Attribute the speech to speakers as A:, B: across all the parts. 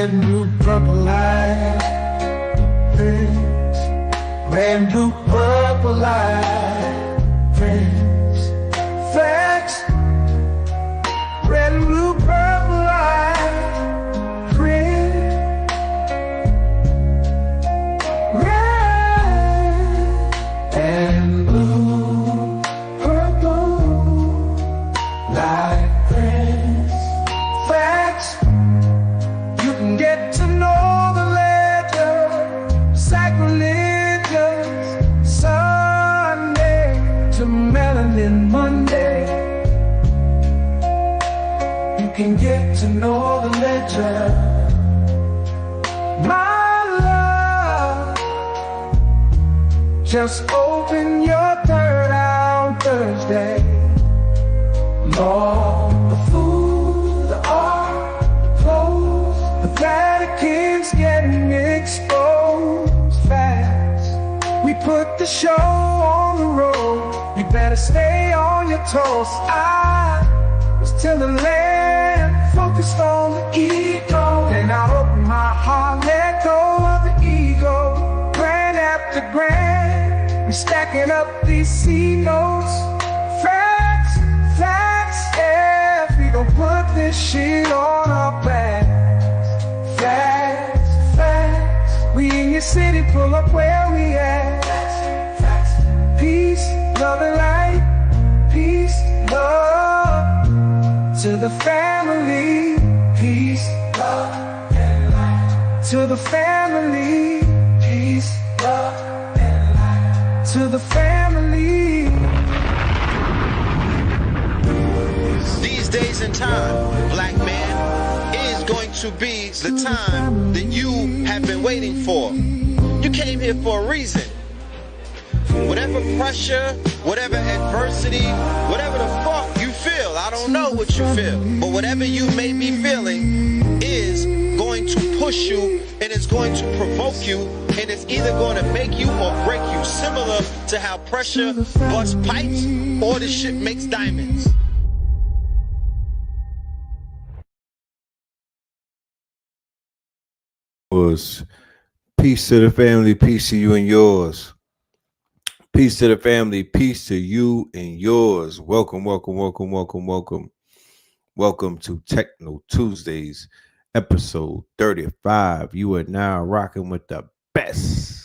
A: brand new purple light. Friends, brand new purple light. Friends, facts, brand new purple light. Friends, red and blue, purple light. Friends, facts. You can get to know the ledger, sacrilegious Sunday to melanin Monday. You can get to know the ledger, my love. Just open your third eye on Thursday. Lord, the food, the art, the clothes, the Vatican's getting exposed fast. We put the show on the road. You better stay on your toes. I was till the land focused on the ego. Then I open my heart, let go of the ego. Grand after grand, we stacking up these C notes. Facts, facts, yeah. We gon' put this shit on our backs. Facts, facts. We in your city, pull up where we at. Facts, facts. Peace, love and light. Peace, love to the family. Peace, love and light to the family. Peace, love and light to the family.
B: These days and time, black man, is going to be the time that you have been waiting for. You came here for a reason. Whatever pressure, whatever adversity, whatever the fuck you feel, I don't know what you feel, but whatever you may be feeling is going to push you and it's going to provoke you and it's either going to make you or break you, similar to how pressure busts pipes or the shit makes diamonds.
C: Was peace to the family, peace to you and yours. Peace to the family, peace to you and yours. Welcome, welcome, welcome, welcome, welcome. Welcome to Techno Tuesdays, episode 35. You are now rocking with the best.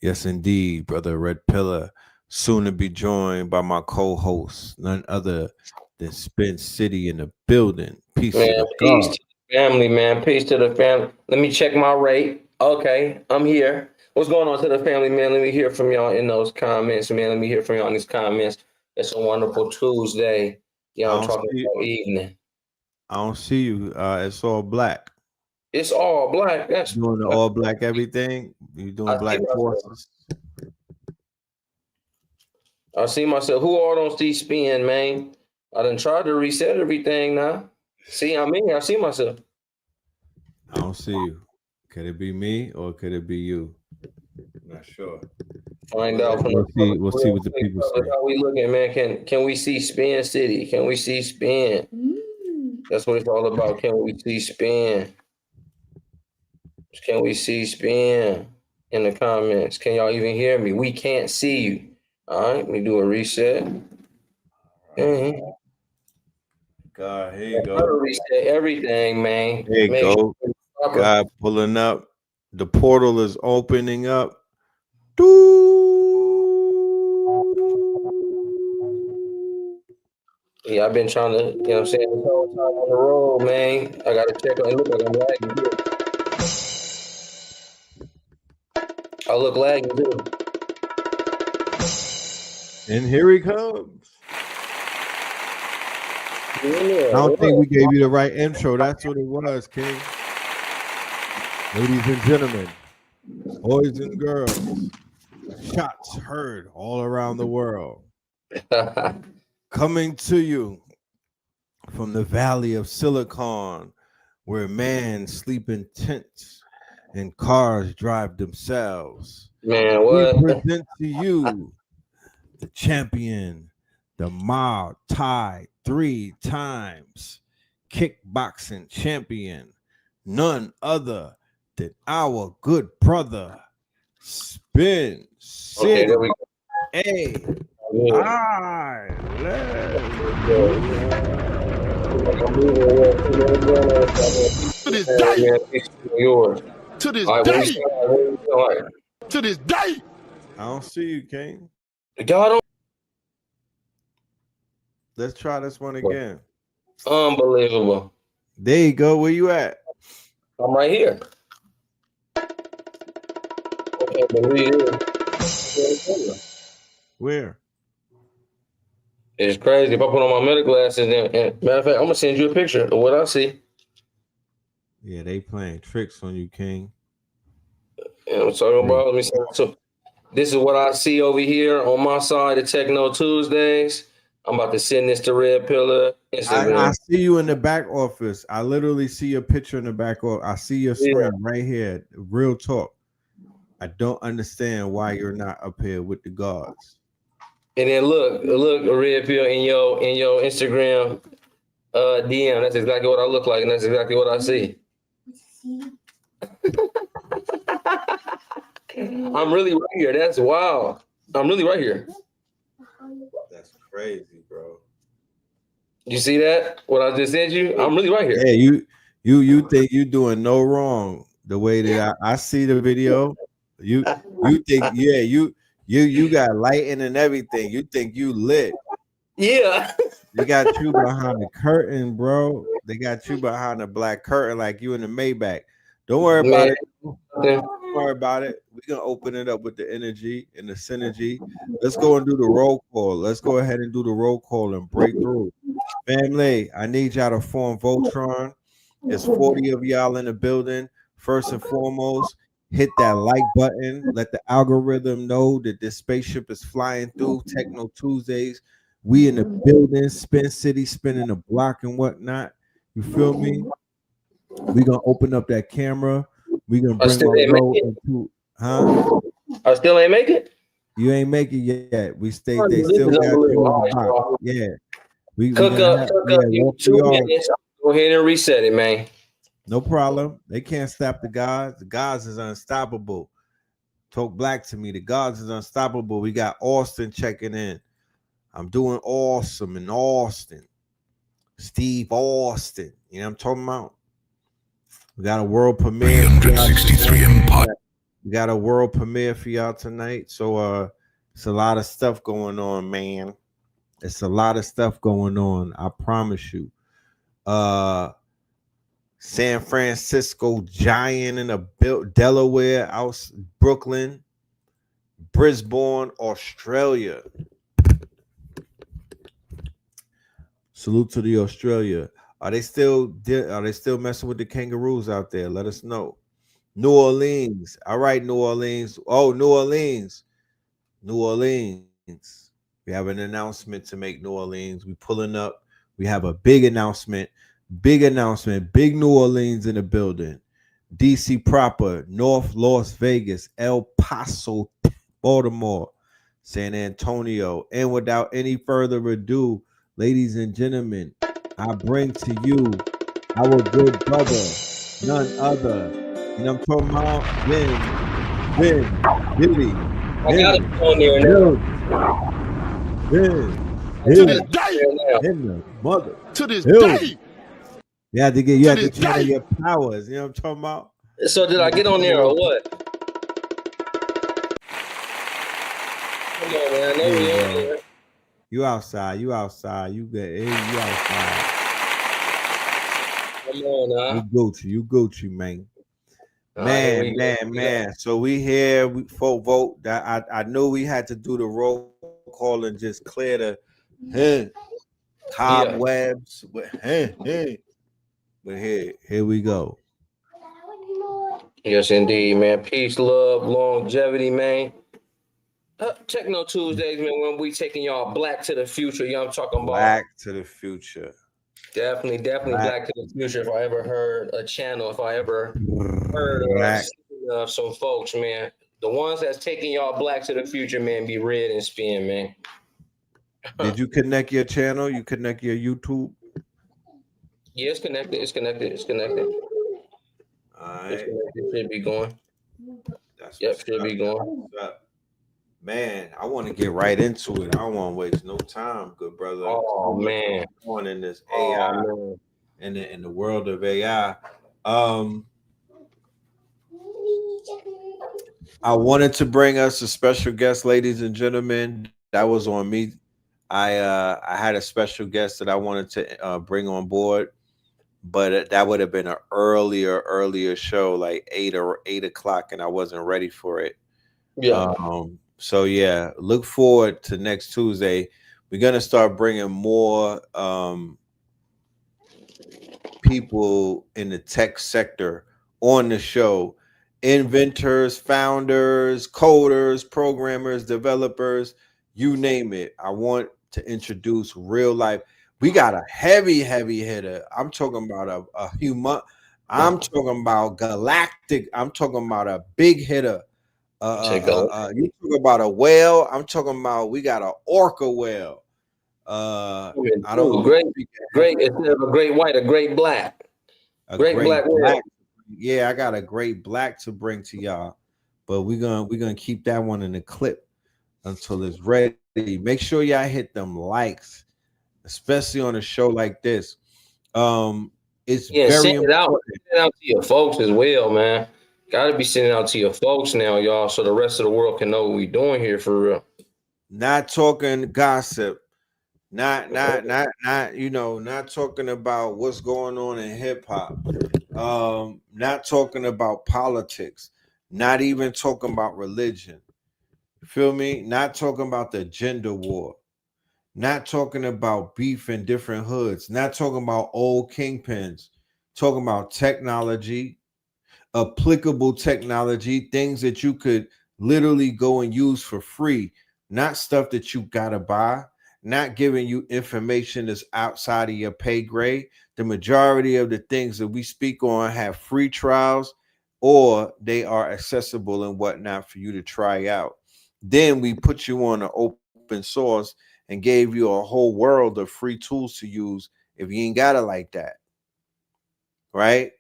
C: Yes, indeed, brother Red Pillar. Soon to be joined by my co-host, none other than Spin City in the building. Peace
D: Man,
C: to the
D: peace
C: God.
D: to the family, man. Peace to the family. Let me check my rate. Okay, I'm here. What's going on to the family, man? Let me hear from y'all in those comments, man. Let me hear from y'all in these comments. It's a wonderful Tuesday. Y'all talking about evening.
C: I don't see you. It's all black.
D: It's all black. That's
C: Doing the all black everything. You doing black forces.
D: I see myself. Who all don't see spin, man? I done tried to reset everything now. See, I'm in here. I see myself.
C: I don't see you. Could it be me or could it be you? Not sure.
D: Find out.
C: We'll see what the people say.
D: How we looking, man? Can we see Spin City? Can we see Spin? That's what it's all about. Can we see Spin? Can we see Spin in the comments? Can y'all even hear me? We can't see you. All right, let me do a reset.
C: God, here you go.
D: Reset everything, man.
C: There you go. God pulling up. The portal is opening up.
D: Yeah, I've been trying to, you know what I'm saying, this whole time on the road, man. I got to check on it. Look like I'm lagging too. I look lagging too.
C: And here he comes.
D: Yeah,
C: I don't think we gave you the right intro. That's what it was, King. Ladies and gentlemen, boys and girls, shots heard all around the world. Coming to you from the Valley of Silicon, where man sleep in tents and cars drive themselves.
D: Man, what?
C: We present to you the champion, the Muay Thai 3 times kickboxing champion, none other than our good brother, Spin City.
D: Okay, there we go.
C: Hey,
D: Yeah.
E: To this day.
D: Yours.
E: To this
D: All right,
E: day.
D: all right.
E: To this day.
C: I don't see you, King.
D: Y'all don't.
C: Let's try this one again.
D: Unbelievable.
C: There you go. Where you at?
D: I'm right here. I can't believe it.
C: Where?
D: It's crazy. If I put on my medical glasses, and matter of fact, I'm gonna send you a picture of what I see.
C: Yeah, they playing tricks on you, King.
D: You know what I'm talking about? Let me see. So this is what I see over here on my side of Techno Tuesdays. I'm about to send this to Red Pillar.
C: I see you in the back office. I literally see your picture in the back office. I see your screen right here. Real talk. I don't understand why you're not up here with the guards.
D: And then look, Red Pill in your Instagram DM. That's exactly what I look like, and that's exactly what I see. I'm really right here. That's wild. I'm really right here.
C: That's crazy, bro.
D: You see that? What I just said you? I'm really right here.
C: Yeah, you think you doing no wrong the way that I see the video. You think you got lighting and everything. You think you lit.
D: Yeah.
C: They got you behind the curtain, bro. They got you behind the black curtain like you in the Maybach. Don't worry about it. Don't worry about it. We're gonna open it up with the energy and the synergy. Let's go and do the roll call. Let's go ahead and do the roll call and break through. Family, I need y'all to form Voltron. There's 40 of y'all in the building. First and foremost, hit that like button. Let the algorithm know that this spaceship is flying through Techno Tuesdays. We in the building, Spin City, spinning the block and whatnot. You feel me? We're gonna open up that camera. We're gonna bring our roll into, huh?
D: I still ain't make it.
C: You ain't make it yet. We stay. They still got you on the box. Yeah. We
D: cook up 2 minutes. Go ahead and reset it, man.
C: No problem. They can't stop the gods. The gods is unstoppable. Talk black to me. The gods is unstoppable. We got Austin checking in. I'm doing awesome in Austin. Steve Austin. You know what I'm talking about? We got a world premiere.
E: 363 Empire.
C: We got a world premiere for y'all tonight. So it's a lot of stuff going on, man. It's a lot of stuff going on. I promise you. San Francisco Giant in a Delaware, out Brooklyn, Brisbane, Australia. Salute to the Australia. Are they still messing with the kangaroos out there? Let us know. New Orleans. All right, New Orleans. Oh, New Orleans. New Orleans. We have an announcement to make, New Orleans. We pulling up. We have a big announcement. Big announcement. Big New Orleans in the building. DC proper, North Las Vegas, El Paso, Baltimore, San Antonio. And without any further ado, ladies and gentlemen, I bring to you our good brother, none other. And I'm talking about Ben Diddy.
D: I got it on there now.
E: To this day.
C: In the mother.
E: To this day.
C: You have to channel your powers. You know what I'm talking about?
D: So did I get on there or what? Come on, man. I know we on there.
C: You outside. You outside. You outside.
D: Come on, now.
C: You Gucci, man. Man. So we here. We folk vote. That I knew we had to do the roll call and just clear the cobwebs. But here we go.
D: Yes, indeed, man. Peace, love, longevity, man. Techno Tuesdays, man, when we taking y'all black to the future. You know what I'm talking about?
C: Black to the future.
D: Definitely black to the future. If I ever heard a channel, if I ever heard of some folks, man, the ones that's taking y'all black to the future, man, be Red and Spin, man.
C: Did you connect your channel? You connect your YouTube?
D: Yeah, it's connected. It's connected. It's connected.
C: All
D: It's
C: right.
D: connected. Should be going.
C: That's
D: Yep,
C: what's
D: should
C: up.
D: be
C: That's
D: going.
C: what's up. Man, I want to get right into it. I don't want to waste no time, good brother. So
D: Oh
C: much
D: man.
C: going on in this
D: Oh
C: AI
D: man.
C: and in the world of AI. Um, I wanted to bring us a special guest, ladies and gentlemen. That was on me. I had a special guest that I wanted to bring on board, but that would have been an earlier show, like 8 o'clock, and I wasn't ready for it.
D: Yeah.
C: So yeah, look forward to next Tuesday. We're gonna start bringing more people in the tech sector on the show. Inventors, founders, coders, programmers, developers, you name it. I want to introduce real life. We got a heavy hitter. I'm talking about a human. I'm talking about galactic. I'm talking about a big hitter.
D: Check out.
C: You talk about a whale. I'm talking about we got an orca whale. I don't
D: Ooh,
C: want to
D: great,
C: speak
D: great. Instead of a great white, a great black.
C: a
D: Great
C: great
D: black whale.
C: black. Yeah, I got a great black to bring to y'all, but we're gonna keep that one in the clip until it's ready. Make sure y'all hit them likes, especially on a show like this. It's
D: Yeah,
C: very
D: send it out.
C: important.
D: Send it out to your folks as well, man. Got to be sending out to your folks now, y'all, so the rest of the world can know what we doing here for real.
C: Not talking gossip, not not talking about what's going on in hip hop. Not talking about politics, not even talking about religion. Feel me? Not talking about the gender war, not talking about beef in different hoods, not talking about old kingpins, talking about technology, applicable technology, things that you could literally go and use for free, not stuff that you gotta buy, not giving you information that's outside of your pay grade. The majority of the things that we speak on have free trials or they are accessible and whatnot for you to try out. Then we put you on an open source and gave you a whole world of free tools to use if you ain't got it like that, right?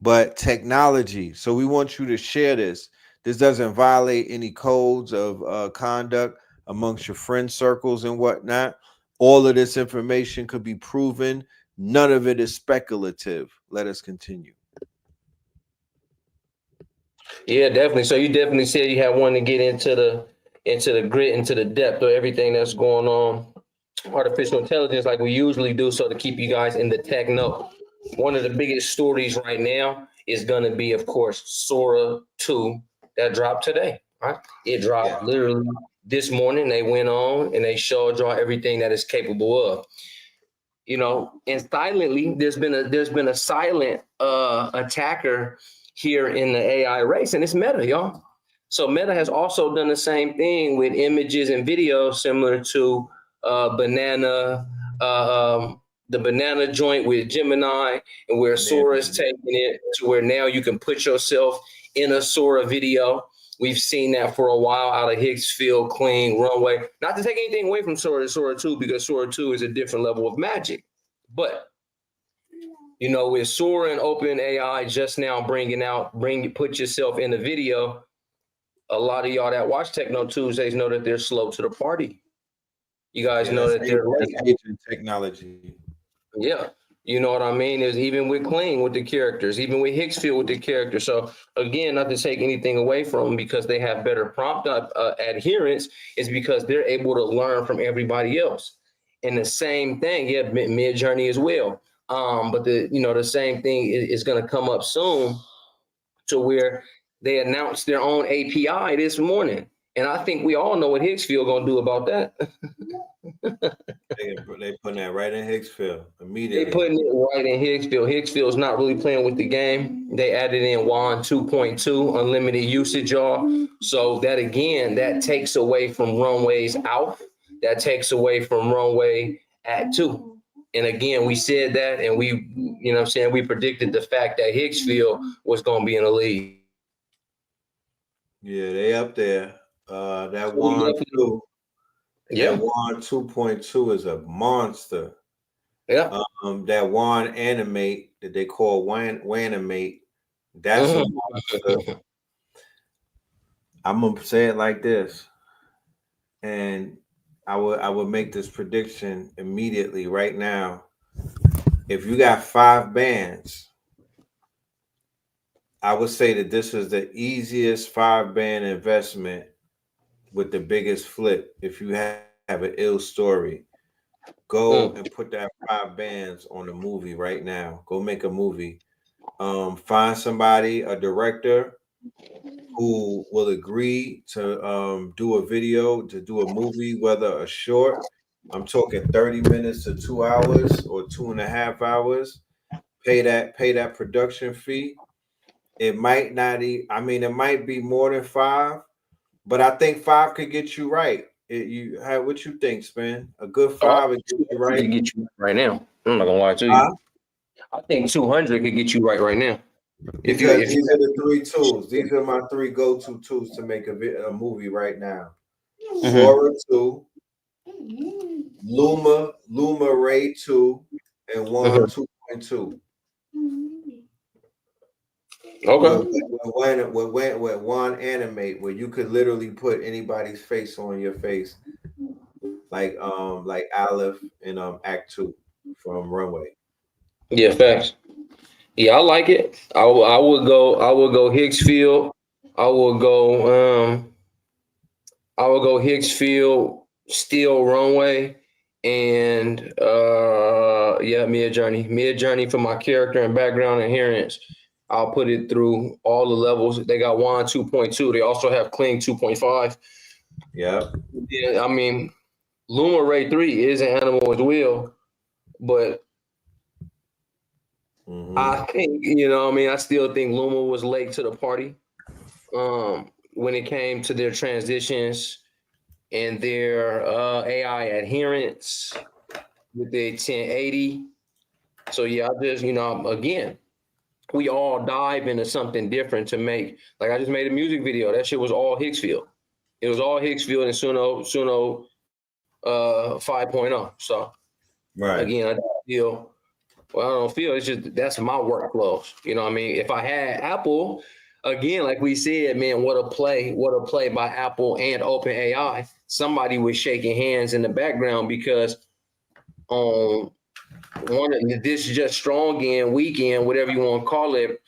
C: But technology. So we want you to share this. This doesn't violate any codes of conduct amongst your friend circles and whatnot. All of this information could be proven. None of it is speculative. Let us continue.
D: Yeah, definitely. So you definitely said you had wanted to get into the grit, into the depth of everything that's going on, artificial intelligence, like we usually do, so to keep you guys in the tech know. One of the biggest stories right now is going to be, of course, Sora 2 that dropped today. Right? It dropped literally this morning. They went on and they showed y'all everything that it's capable of. You know, and silently, there's been a silent attacker here in the AI race, and it's Meta, y'all. So Meta has also done the same thing with images and videos, similar to Banana, the Banana joint with Gemini, and where Sora is taking it to where now you can put yourself in a Sora video. We've seen that for a while out of Higgsfield, Clean, Runway. Not to take anything away from Sora 2, because Sora 2 is a different level of magic. But, you know, with Sora and OpenAI just now put yourself in the video, a lot of y'all that watch Techno Tuesdays know that they're slow to the party. You guys know that they're late.
C: Agent technology.
D: Yeah. You know what I mean? Is even with Clean with the characters, even with Higgsfield with the characters. So again, not to take anything away from them because they have better prompt adherence, is because they're able to learn from everybody else. And the same thing, yeah, Midjourney as well. But the same thing is going to come up soon to where they announced their own API this morning. And I think we all know what Higgsfield going to do about that.
C: They putting that right in Higgsfield immediately.
D: They putting it right in Higgsfield. Higgsfield's not really playing with the game. They added in WAN 2.2, unlimited usage, y'all. So that again, that takes away from Runway's out. That takes away from Runway at 2. And again, we said that, and we predicted the fact that Higgsfield was going to be in the league.
C: Yeah, they up there. That WAN 2.
D: Yeah.
C: That WAN 2.2 is a monster.
D: Yeah.
C: That Juan Animate that they call Wanimate. That's a monster. I'm gonna say it like this, and I would make this prediction immediately right now. If you got 5 bands, I would say that this is the easiest 5 band investment with the biggest flip. If you have an ill story, go
D: Mm.
C: and put that 5 bands on a movie right now. Go make a movie. Find somebody, a director who will agree to do a video, to do a movie, whether a short. I'm talking 30 minutes to 2 hours or 2.5 hours. Pay that production fee. It might not. I mean, it might be more than 5, but I think 5 could get you right. What you think, Spin? A good
D: Oh,
C: 5 would get you
D: 200
C: right.
D: could get you right now. I'm not gonna lie to
C: Huh?
D: you. I think 200 could get you right now. If you
C: Because
D: if you
C: these are the 3 tools. These are my 3 go-to tools to make a movie right now.
D: Mhm.
C: Sora 2, Luma Ray 2, and One
D: Mhm.
C: 2.2. With
D: Okay.
C: one animate where you could literally put anybody's face on your face, like Aleph in Act 2 from Runway.
D: Yeah, facts. Yeah, I like it. I would go Hicksfield. I will go I will go Hicksfield, Steel Runway, and yeah, Mid Journey. Mid Journey for my character and background adherence. I'll put it through all the levels. They got Wand 2.2. They also have Cling 2.5.
C: Yeah.
D: Yeah, I mean, Luma Ray 3 is an animal as well, but
C: Hmm.
D: I think, I mean, I still think Luma was late to the party when it came to their transitions and their AI adherence with the 1080. So yeah, I just, again, we all dive into something different to make. Like I just made a music video. That shit was all Hicksfield. It was all Hicksfield and Suno 5.0. So
C: Right.
D: again, I feel well, I don't feel it's just that's my workflows. You know what I mean? If I had Apple, again, like we said, man, what a play by Apple and OpenAI. Somebody was shaking hands in the background because on one of this just strong end weekend, whatever you want to call it,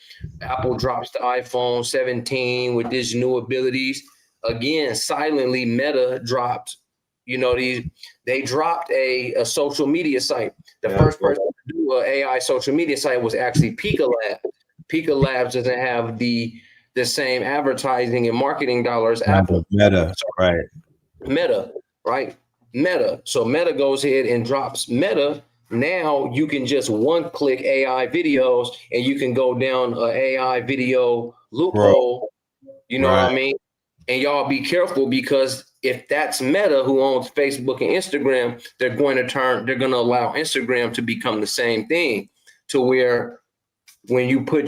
D: Apple drops the iPhone 17 with these new abilities. Again, silently, Meta dropped. They dropped a social media site. The
C: Yeah.
D: first person to do an AI social media site was actually Pika Lab. Pika Labs doesn't have the same advertising and marketing dollars Apple.
C: Meta.
D: So
C: Right.
D: Meta, right? Meta. So Meta goes ahead and drops Meta. Now you can just one-click AI videos and you can go down a AI video
C: Bro.
D: loophole. You know what
C: Right.
D: I mean? And y'all be careful because if that's Meta who owns Facebook and Instagram, they're going to allow Instagram to become the same thing to where when you put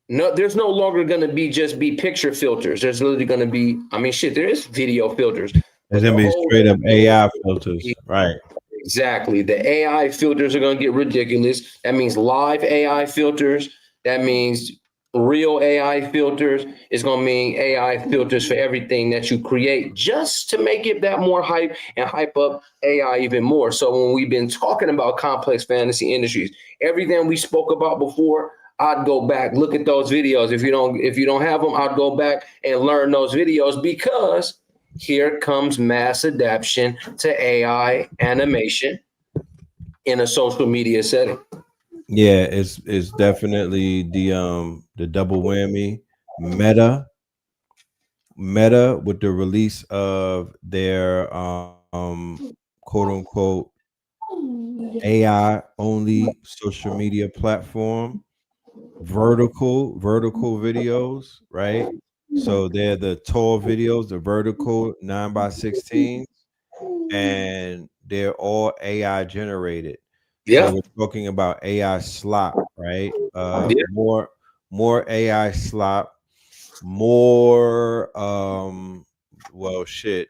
D: there's no longer going to be picture filters. There's literally going to be, I mean, shit, there is video filters,
C: It's
D: but the
C: gonna be
D: whole
C: straight up AI filters. Right.
D: exactly the AI filters are going to get ridiculous. That means live AI filters. That means real AI filters. It's going to mean AI filters for everything that you create just to make it that more hype and hype up AI even more. So when we've been talking about complex fantasy industries, everything we spoke about before, I'd go back, look at those videos. If you don't have them, I'd go back and learn those videos because here comes mass adaptation to AI animation in a social media setting.
C: Yeah, it's definitely the double whammy. Meta with the release of their quote unquote AI only social media platform, vertical videos, right? So they're the tall videos, the vertical 9x16, and they're all AI generated. So
D: Yeah,
C: we're talking about AI slop, right?
D: yeah,
C: More AI slop, more well shit.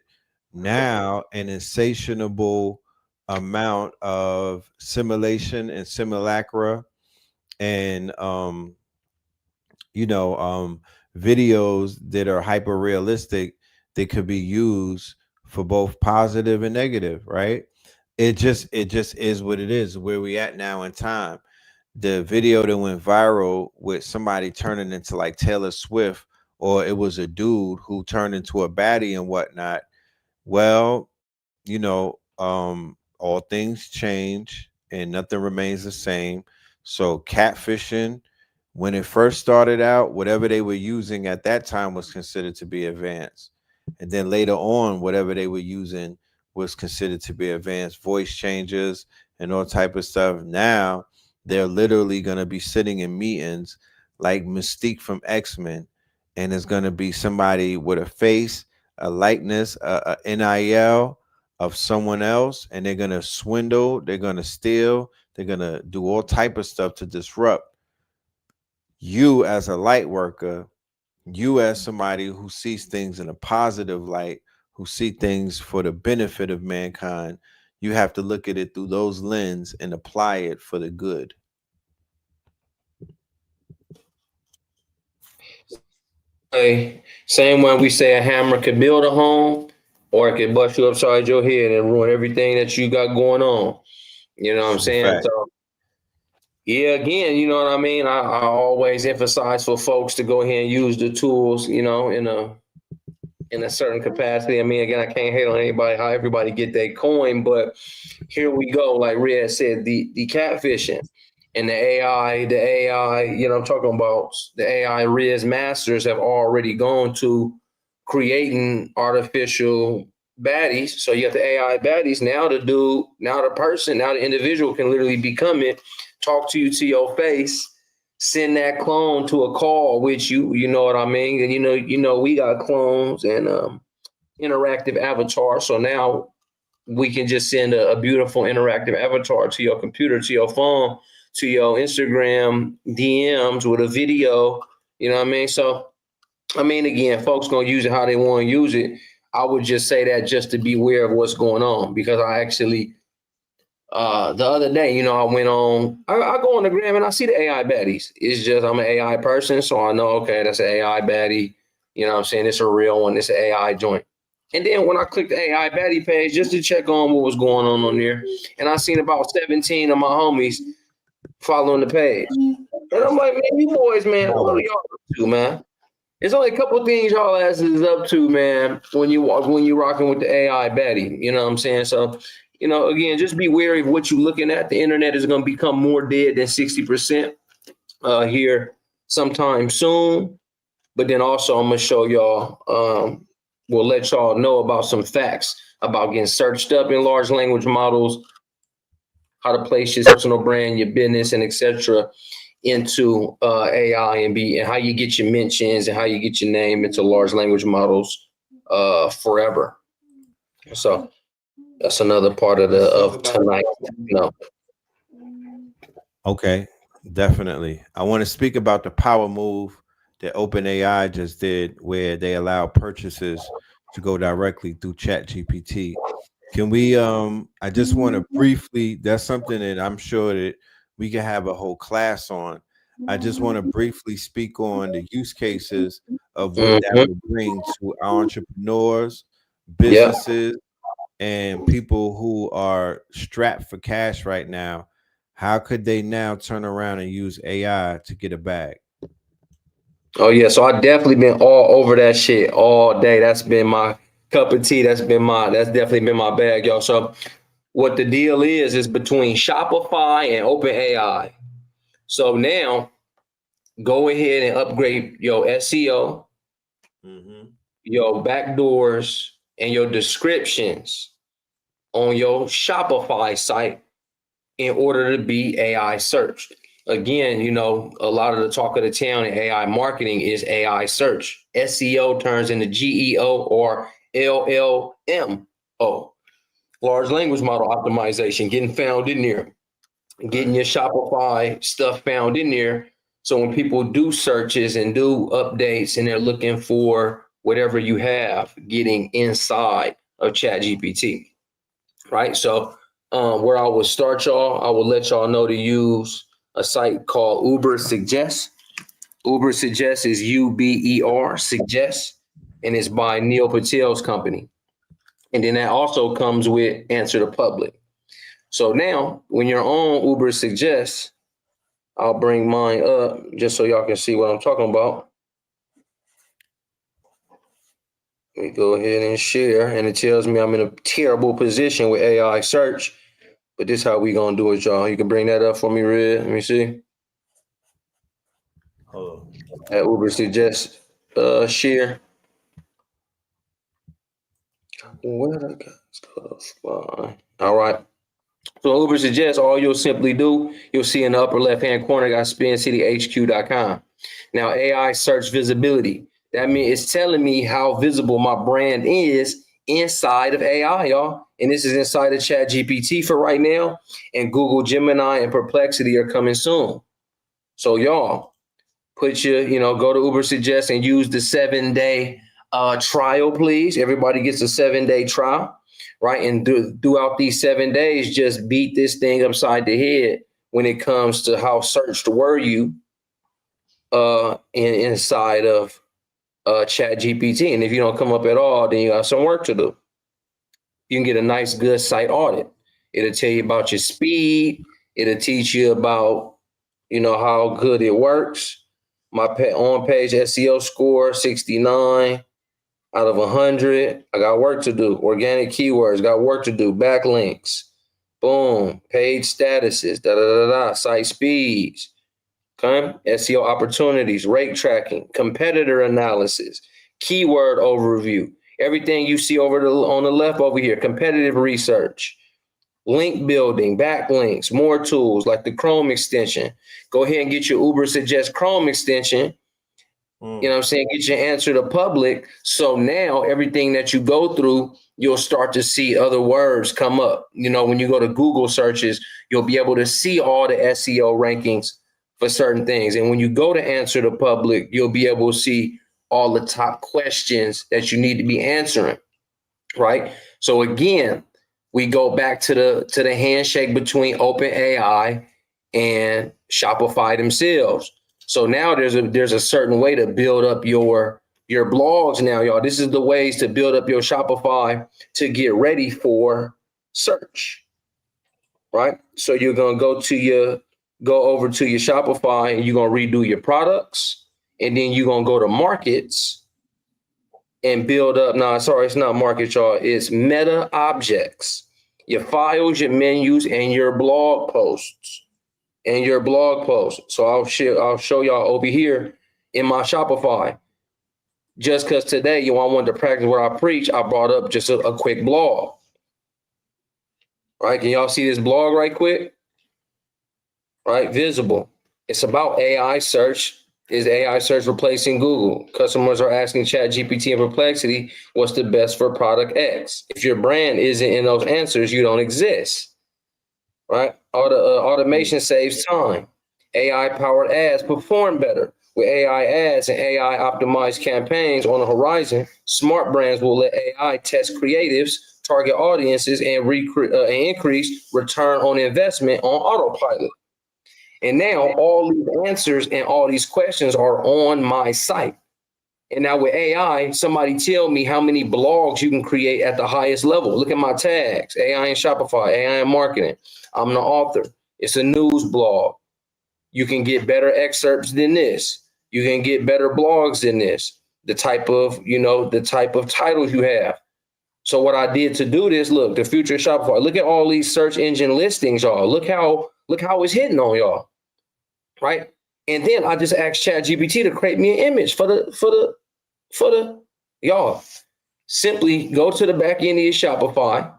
C: Now an insatiable amount of simulation and simulacra and videos that are hyper realistic that could be used for both positive and negative, right? It just is what it is, where we at now in time. The video that went viral with somebody turning into like Taylor Swift, or it was a dude who turned into a baddie and whatnot. Well, all things change and nothing remains the same. So catfishing, when it first started out, whatever they were using at that time was considered to be advanced. And then later on, whatever they were using was considered to be advanced. Voice changes and all type of stuff. Now they're literally going to be sitting in meetings like Mystique from X-Men, and it's going to be somebody with a face, a likeness, a NIL of someone else, and they're going to swindle, they're going to steal, they're going to do all type of stuff to disrupt you as a light worker, you as somebody who sees things in a positive light, who see things for the benefit of mankind. You have to look at it through those lens and apply it for the good.
D: Same when we say a hammer could build a home, or it could bust you upside your head and ruin everything that you got going on. You know what I'm saying?
C: Fact.
D: So, yeah, again, you know what I mean? I always emphasize for folks to go ahead and use the tools, in a certain capacity. I mean, again, I can't hate on anybody, how everybody get their coin, but here we go. Like Red said, the catfishing and the AI, I'm talking about the AI Riz masters have already gone to creating artificial baddies. So you have the AI baddies. Now the individual can literally become it, talk to you to your face, send that clone to a call with you know what I mean? And we got clones and interactive avatars. So now we can just send a beautiful interactive avatar to your computer, to your phone, to your Instagram DMs with a video. You know what I mean? So, I mean, again, folks gonna use it how they want to use it. I would just say that just to be aware of what's going on, because I actually the other day, I go on the gram and I see the AI baddies. It's just, I'm an AI person, so I know, okay, that's an AI baddie. You know what I'm saying? It's a real one. It's an AI joint. And then when I clicked the AI baddie page just to check on what was going on there, and I seen about 17 of my homies following the page. And I'm like, man, you boys, man, what are y'all up to, man? There's only a couple of things y'all asses is up to, man, when you rocking with the AI baddie. You know what I'm saying? So, again, just be wary of what you're looking at. The internet is going to become more dead than 60% here sometime soon. But then also I'm going to show y'all, we'll let y'all know about some facts about getting searched up in large language models, how to place your personal brand, your business, and etc. into AI and how you get your mentions and how you get your name into large language models forever. So that's another part of tonight.
C: Okay, definitely. I want to speak about the power move that OpenAI just did, where they allow purchases to go directly through ChatGPT. Can we I just want to briefly, that's something that I'm sure that we can have a whole class on. I just want to briefly speak on the use cases of what that would bring to our entrepreneurs, businesses, and people who are strapped for cash right now. How could they now turn around and use AI to get a bag?
D: Oh yeah, so I definitely been all over that shit all day. That's been my cup of tea. That's definitely been my bag, y'all. So what the deal is between Shopify and OpenAI. So now go ahead and upgrade your SEO, your backdoors, and your descriptions on your Shopify site in order to be AI searched. Again, a lot of the talk of the town in AI marketing is AI search. SEO turns into GEO or LLMO, large language model optimization, getting found in there, getting your Shopify stuff found in there. So when people do searches and do updates and they're looking for whatever you have, getting inside of ChatGPT, right? So where I will start y'all. I will let y'all know to use a site called Uber Suggest. Uber Suggest is UBER Suggest, and it's by Neil Patel's company. And then that also comes with Answer the Public. So now, when you're on Uber Suggest, I'll bring mine up just so y'all can see what I'm talking about. Let me go ahead and share, and it tells me I'm in a terrible position with AI search, but this is how we gonna do it, y'all. You can bring that up for me, Red. Let me see.
C: Hold on.
D: At Uber Suggest, share. Where did I go? Fine. All right. So Uber Suggest, all you'll simply do, you'll see in the upper left-hand corner, got SpinCityHQ.com. Now, AI search visibility. That means it's telling me how visible my brand is inside of AI, y'all. And this is inside of ChatGPT for right now. And Google Gemini and Perplexity are coming soon. So y'all, put your, go to Uber Suggest and use the 7-day trial, please. Everybody gets a 7-day trial, right? And throughout these 7 days, just beat this thing upside the head when it comes to how searched were you inside of ChatGPT. And if you don't come up at all, then you got some work to do. You can get a nice, good site audit. It'll tell you about your speed. It'll teach you about, how good it works. My on-page SEO score, 69 out of 100. I got work to do. Organic keywords, got work to do. Backlinks, boom. Page statuses, site speeds. Okay, SEO opportunities, rate tracking, competitor analysis, keyword overview, everything you see on the left over here, competitive research, link building, backlinks, more tools like the Chrome extension. Go ahead and get your Uber Suggest Chrome extension. You know what I'm saying? Get your Answer to Public. So now everything that you go through, you'll start to see other words come up. When you go to Google searches, you'll be able to see all the SEO rankings for certain things. And when you go to Answer the Public, you'll be able to see all the top questions that you need to be answering, right? So again, we go back to the handshake between OpenAI and Shopify themselves. So now there's a certain way to build up your blogs now, y'all. This is the ways to build up your Shopify to get ready for search, right? So you're going to go over to your Shopify and you're going to redo your products. And then you're going to go to markets and build up. No, sorry, it's not markets, y'all. It's meta objects, your files, your menus, and your blog posts. So I'll show y'all over here in my Shopify. Just because today, I wanted to practice what I preach, I brought up just a quick blog. Right? Can y'all see this blog right quick? Right, visible. It's about AI search. Is AI search replacing Google? Customers are asking ChatGPT and Perplexity, what's the best for product X? If your brand isn't in those answers, you don't exist. Right? Automation saves time. AI-powered ads perform better. With AI ads and AI optimized campaigns on the horizon, smart brands will let AI test creatives, target audiences, and increase return on investment on autopilot. And now all these answers and all these questions are on my site. And now with AI, somebody tell me how many blogs you can create at the highest level. Look at my tags, AI and Shopify, AI and marketing. I'm the author. It's a news blog. You can get better excerpts than this. You can get better blogs than this. The type of titles you have. So what I did to do this, look, the future of Shopify. Look at all these search engine listings, y'all. Look how it's hitting on y'all. Right. And then I just asked ChatGPT to create me an image for the y'all. Simply go to the back end of your Shopify,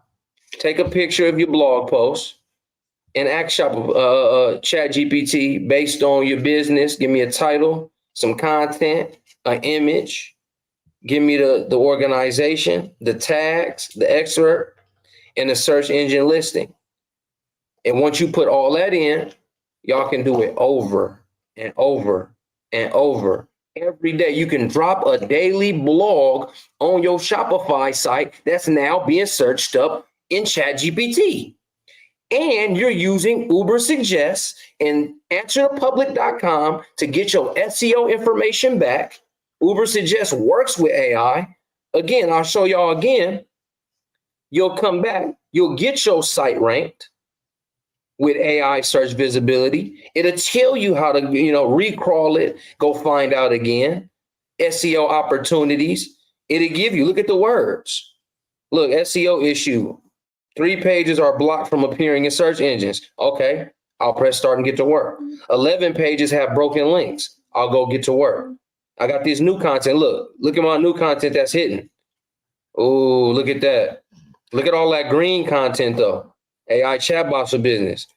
D: take a picture of your blog post, and ask ChatGPT based on your business. Give me a title, some content, an image. Give me the organization, the tags, the excerpt, and the search engine listing. And once you put all that in, y'all can do it over and over and over. Every day you can drop a daily blog on your Shopify site that's now being searched up in ChatGPT. and you're using Uber Suggest and answerthepublic.com to get your SEO information back. Uber Suggest works with AI. Again, I'll show y'all again. You'll come back, you'll get your site ranked with AI search visibility. It'll tell you how to, recrawl it, go find out again. SEO opportunities. It'll give you, look at the words. Look, SEO issue. 3 pages are blocked from appearing in search engines. Okay, I'll press start and get to work. 11 pages have broken links. I'll go get to work. I got this new content. Look at my new content that's hitting. Oh, look at that. Look at all that green content though. AI chatbots for business.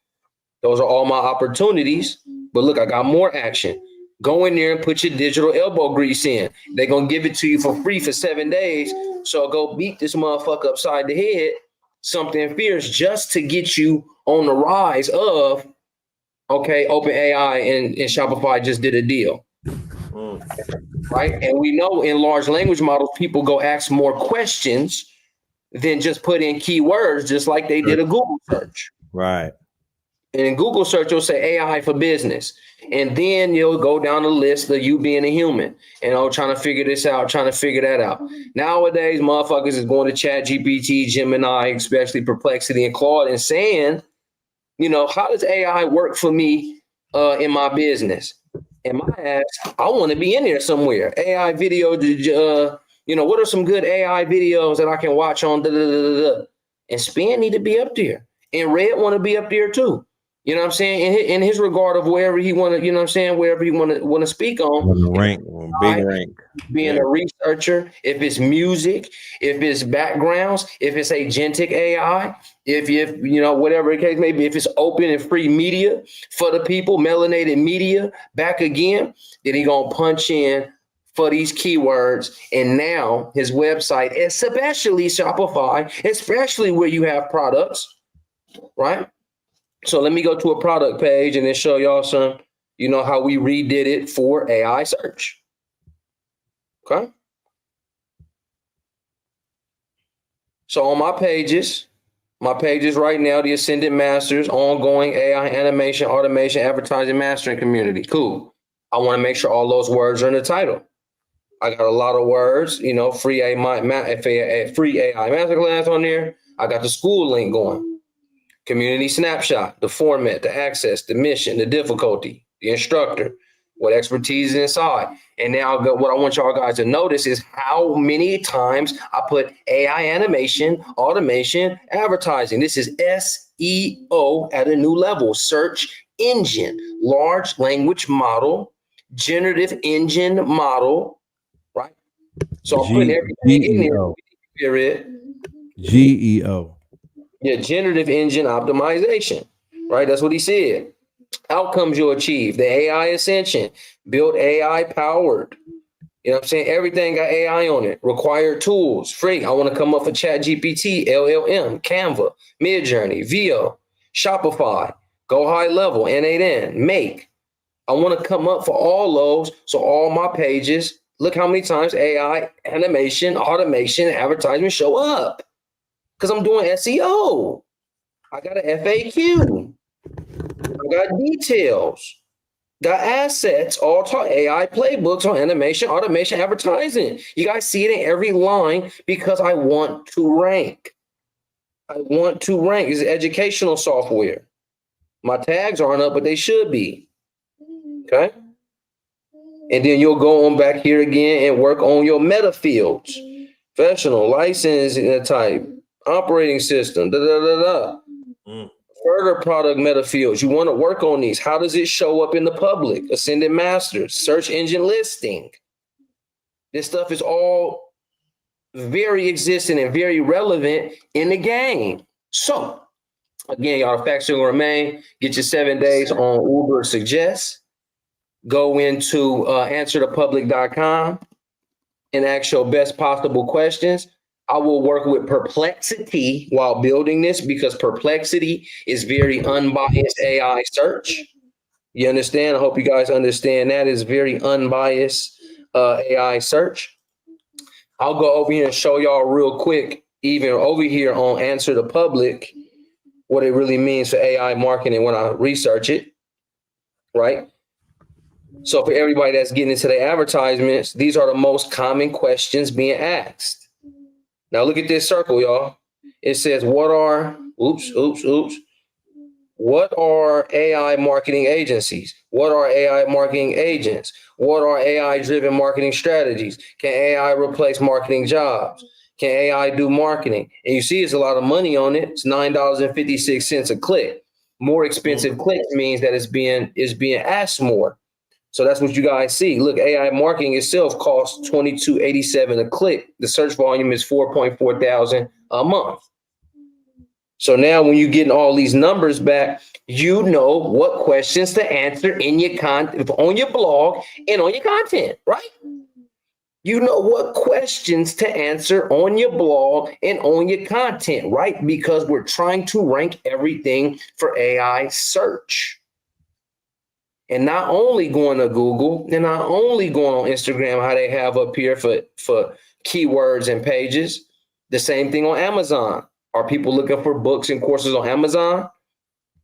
D: Those are all my opportunities. But look, I got more action. Go in there and put your digital elbow grease in. They're going to give it to you for free for 7 days. So go beat this motherfucker upside the head. Something fierce just to get you on the rise of, okay, OpenAI and Shopify just did a deal. Right? And we know in large language models, people go ask more questions than just put in keywords, just like they did a Google search.
C: Right.
D: And in Google search, you'll say AI for business. And then you'll go down the list of you being a human and trying to figure this out, trying to figure that out. Nowadays, motherfuckers is going to ChatGPT, Gemini, especially Perplexity and Claude and saying, how does AI work for me in my business? And my ass, I want to be in there somewhere. AI video, what are some good AI videos that I can watch on? And Span need to be up there. And Red want to be up there too. You know what I'm saying? In his regard of wherever he want to, wherever he want to speak on.
C: Rank, big rank.
D: Being a researcher, if it's music, if it's backgrounds, if it's agentic AI, if whatever the case may be, if it's open and free media for the people, melanated media, back again, then he gonna punch in for these keywords. And now his website, especially Shopify, especially where you have products, right? So let me go to a product page and then show y'all some, how we redid it for AI search. Okay. So on my pages right now, the Ascendant Masters, ongoing AI, animation, automation, advertising, mastering community. Cool. I want to make sure all those words are in the title. I got a lot of words, free AI masterclass on there. I got the school link going. Community snapshot, the format, the access, the mission, the difficulty, the instructor, what expertise is inside. And now what I want y'all guys to notice is how many times I put AI animation, automation, advertising. This is SEO at a new level. Search engine, large language model, generative engine model, right? So I'm putting everything in there. Period.
C: GEO.
D: Yeah, generative engine optimization, right? That's what he said. Outcomes you'll achieve, the AI ascension, build AI powered. You know what I'm saying? Everything got AI on it. Required tools, free. I want to come up for ChatGPT, LLM, Canva, Midjourney, Veo, Shopify, Go High Level, N8N, Make. I want to come up for all those. So all my pages, look how many times AI, animation, automation, advertisement show up. Because I'm doing SEO. I got an FAQ. I got details. Got assets, all talk AI playbooks on animation, automation, advertising. You guys see it in every line because I want to rank. I want to rank. It's educational software. My tags aren't up, but they should be. Okay. And then you'll go on back here again and work on your meta fields. Professional, license type. Operating system, Further product meta fields. You want to work on these. How does it show up in the public? Ascendant Masters, search engine listing. This stuff is all very existent and very relevant in the game. So, again, y'all, facts still remain. Get your 7 days on Uber Suggest. Go into answerthepublic.com and ask your best possible questions. I will work with Perplexity while building this because Perplexity is very unbiased AI search. You understand? I hope you guys understand that. It's very unbiased AI search. I'll go over here and show y'all real quick, even over here on Answer the Public. what it really means for AI marketing when I research it, right? So for everybody that's getting into the advertisements, these are the most common questions being asked. Now look at this circle, y'all. It says, what are AI marketing agencies? What are AI marketing agents? What are AI-driven marketing strategies? Can AI replace marketing jobs? Can AI do marketing? And you see, it's a lot of money on it. It's $9.56 a click. More expensive clicks means that it's being asked more. So that's what you guys see. Look, AI marketing itself costs $22.87 a click. The search volume is 4.4 thousand a month. So now when you're getting all these numbers back, you know what questions to answer in your content, on your blog and on your content, right? You know what questions to answer on your blog and on your content, right? Because we're trying to rank everything for AI search. And not only going to Google and not only going on Instagram, how they have up here for keywords and pages, the same thing on Amazon. Are people looking for books and courses on Amazon?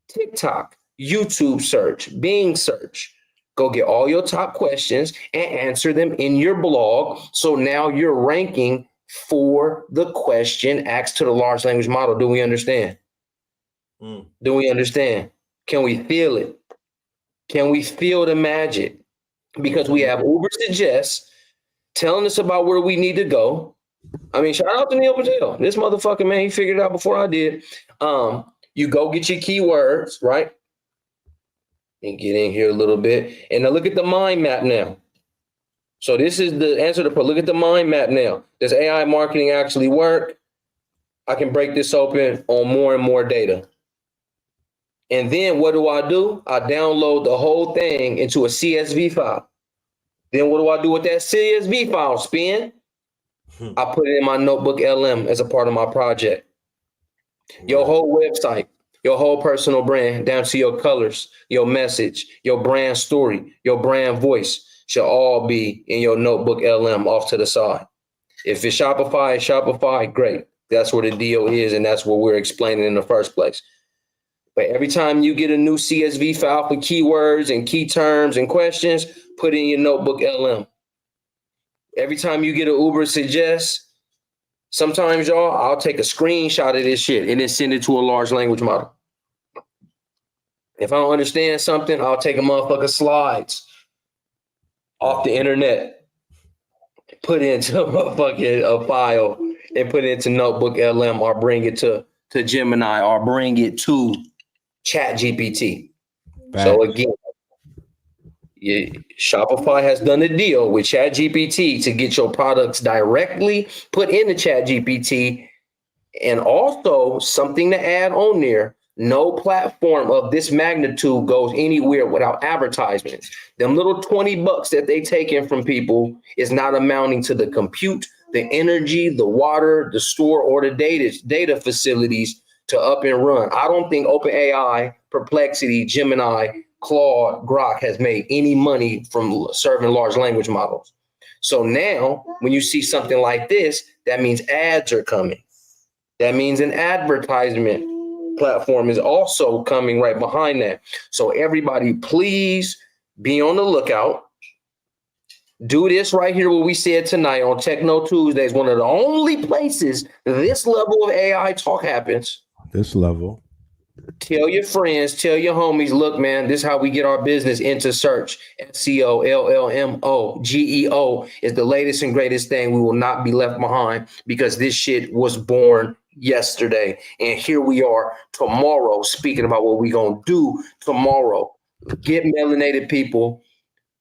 D: TikTok, YouTube search, Bing search. Go get all your top questions and answer them in your blog. So now you're ranking for the question asked to the large language model. Do we understand? Do we understand? Can we feel it? Can we feel the magic? Because we have Uber Suggest telling us about where we need to go. I mean, shout out to Neil Patel. This motherfucker, man, he figured it out before I did. You go get your keywords, right? And get in here a little bit. And now look at the mind map now. So this is the answer to look at the mind map now. Does AI marketing actually work? I can break this open on more and more data. And then what do? I download the whole thing into a CSV file. Then what do I do with that CSV file, Spin? I put it in my Notebook LM as a part of my project. Your whole website, your whole personal brand, down to your colors, your message, your brand story, your brand voice shall all be in your Notebook LM off to the side. If it's Shopify, great. That's where the deal is, and that's what we're explaining in the first place. But every time you get a new CSV file for keywords and key terms and questions, put in your Notebook LM. Every time you get an Uber Suggest, sometimes, y'all, I'll take a screenshot of this shit and then send it to a large language model. If I don't understand something, I'll take a motherfucker slides off the internet, put it into a file and put it into Notebook LM, or bring it to Gemini, or bring it to ChatGPT. So again, Shopify has done a deal with ChatGPT to get your products directly put into ChatGPT. And also something to add on there, no platform of this magnitude goes anywhere without advertisements. Them little $20 that they taking from people is not amounting to the compute, the energy, the water, the store, or the data facilities to up and run. I don't think OpenAI, Perplexity, Gemini, Claude, Grok has made any money from serving large language models. So now when you see something like this, that means ads are coming. That means an advertisement platform is also coming right behind that. So everybody, please be on the lookout. Do this right here, what we said tonight on Techno Tuesdays, one of the only places this level of AI talk happens.
C: This level.
D: Tell your friends, tell your homies, look, man, this is how we get our business into search. SEO, GEO is the latest and greatest thing. We will not be left behind because this shit was born yesterday. And here we are tomorrow speaking about what we're going to do tomorrow. Get melanated people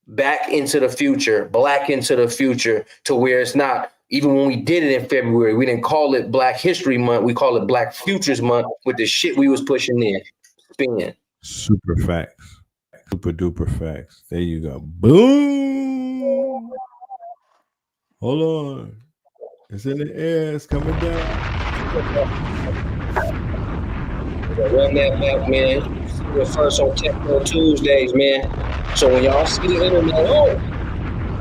D: back into the future, black into the future, to where it's not. Even when we did it in February, we didn't call it Black History Month. We call it Black Futures Month with the shit we was pushing in. Spin.
C: Super facts. Super duper facts. There you go. Boom. Hold on. It's in the air. It's coming down.
D: Run that back, man. We're first on Techno Tuesdays, man. So when y'all see the internet,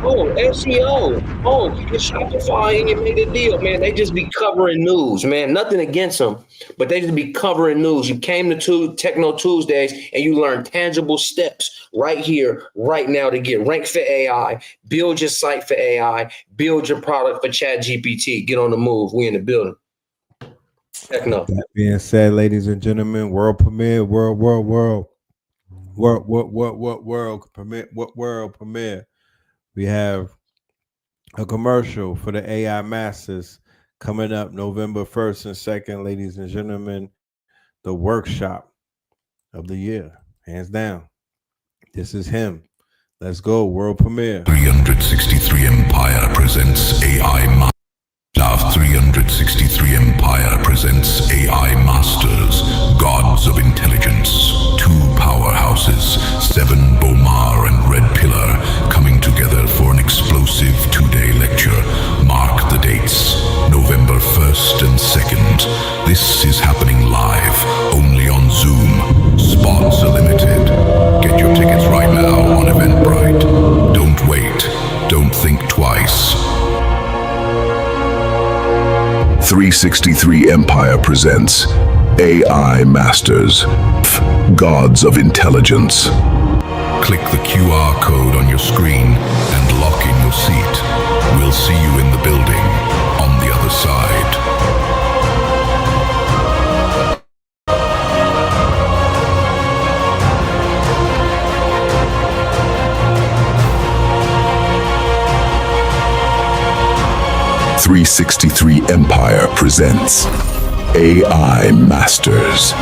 D: Oh, SEO. Oh, you get Shopify and you made a deal, man. They just be covering news, man. Nothing against them, but they just be covering news. You came to Techno Tuesdays and you learned tangible steps right here, right now to get ranked for AI, build your site for AI, build your product for ChatGPT. Get on the move. We in the building. Techno.
C: That being said, ladies and gentlemen, world premiere, world premiere. We have a commercial for the AI Masters coming up November 1st and 2nd, ladies and gentlemen. The workshop of the year, hands down. This is him. Let's go, world premiere.
E: 363 Empire presents AI Love 363 Empire presents AI Masters, Gods of Intelligence. 2 powerhouses, 7 Bomar and Red Pillar, coming together for an explosive 2-day lecture. Mark the dates, November 1st and 2nd. This is happening live, only on Zoom. Spots are limited. Get your tickets right now on Eventbrite. Don't wait. Don't think twice. 363 Empire presents AI Masters, Gods of Intelligence. Click the QR code on your screen and lock in your seat. We'll see you in the building on the other side. .363 Empire presents AI Masters,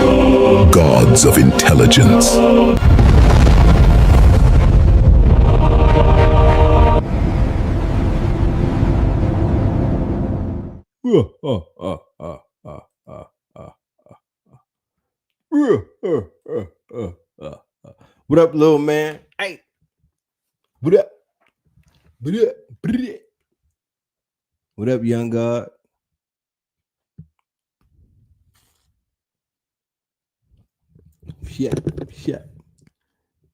E: Gods of Intelligence.
C: What up, little man? Hey, what up? What up, young God? Yeah.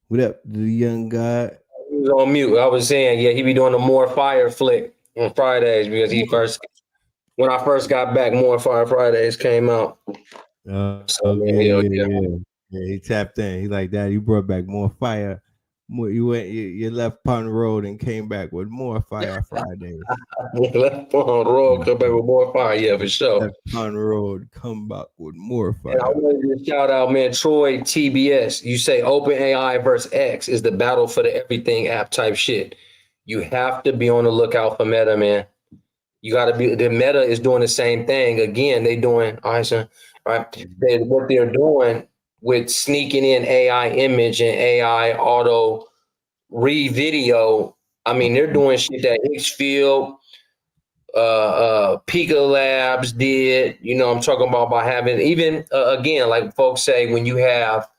C: What up, the young God?
D: He was on mute. I was saying, yeah, he be doing the More Fire flick on Fridays because when I first got back, More Fire Fridays came out.
C: Yeah, he tapped in. He like that. You brought back more fire. You left Pun Road and came back with more fire Fridays.
D: Left on road, come back with More Fire, yeah, for sure.
C: Left Pun Road, come back with more fire.
D: And I wanted to shout out, man, Troy TBS. You say OpenAI versus X is the battle for the everything app type shit. You have to be on the lookout for Meta, man. You got to be. The Meta is doing the same thing. Again, they doing right. What they're doing with sneaking in AI image and AI auto re-video. I mean, they're doing shit that Higgsfield, Pika Labs did. You know, I'm talking about by having even again, like folks say, when you have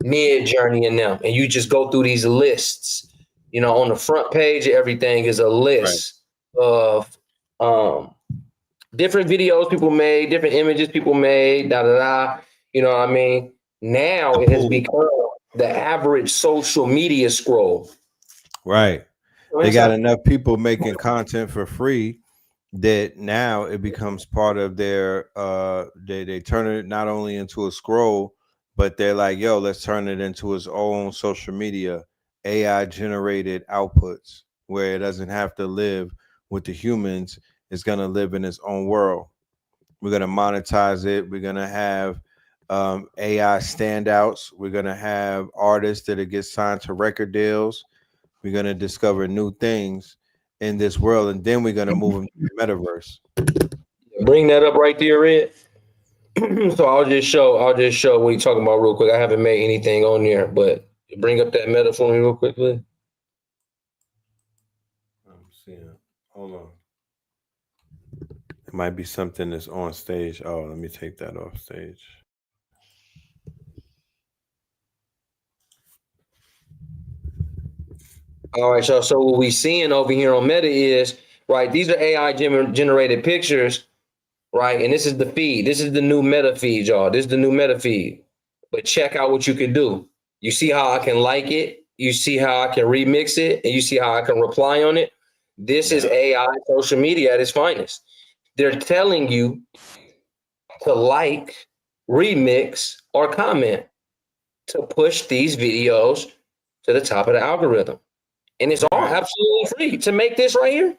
D: Mid-Journey in them, and you just go through these lists. You know, on the front page of everything is a list of different videos people made, different images people made, You know what I mean? Now it has become the average social media scroll.
C: Right. They got enough people making content for free that now it becomes part of their they turn it not only into a scroll, but they're like, yo, let's turn it into its own social media AI generated outputs where it doesn't have to live with the humans. It's going to live in its own world. We're going to monetize it. We're going to have AI standouts. We're going to have artists that get signed to record deals. We're going to discover new things in this world, and then we're going to move them to the metaverse.
D: Bring that up right there, Red. So I'll just show what you're talking about real quick. I haven't made anything on there, but bring up that meta for me real quickly.
C: I'm seeing. Hold on. It might be something that's on stage. Oh, let me take that off stage.
D: All right, so what we seeing over here on Meta is, right, these are AI generated pictures, right? And this is the feed. This is the new Meta feed, y'all. This is the new Meta feed. But check out what you can do. You see how I can like it You see how I can remix it, and you see how I can reply on it. This is AI social media at its finest. They're telling you to like, remix, or comment to push these videos to the top of the algorithm. And it's all absolutely free to make this right here.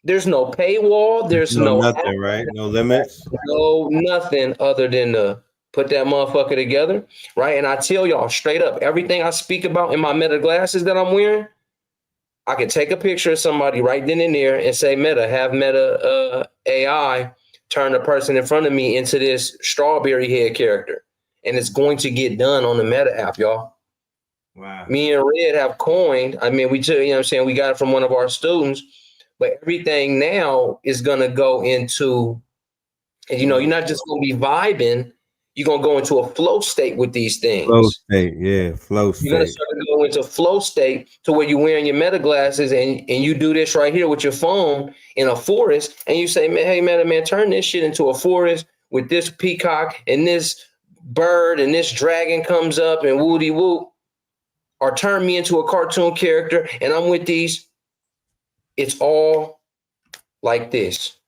D: There's no paywall. There's no
C: nothing, right? No limits.
D: no nothing other than to put that motherfucker together, right? And I tell y'all straight up, everything I speak about in my Meta glasses that I'm wearing, I can take a picture of somebody right then and there and say, Meta, have Meta AI turn the person in front of me into this strawberry head character. And it's going to get done on the Meta app, y'all.
C: Wow.
D: Me and Red have coined. I mean, we took, you know what I'm saying? We got it from one of our students, but everything now is going to go into, and you know, you're not just going to be vibing. You're going to go into a flow state with these things.
C: Flow state, yeah, flow state.
D: You're going to start to go into flow state to where you're wearing your Meta glasses and you do this right here with your phone in a forest. And you say, man, hey, Meta, man, turn this shit into a forest with this peacock and this bird and this dragon comes up and woody whoop. Or turn me into a cartoon character and I'm with these. It's all like this.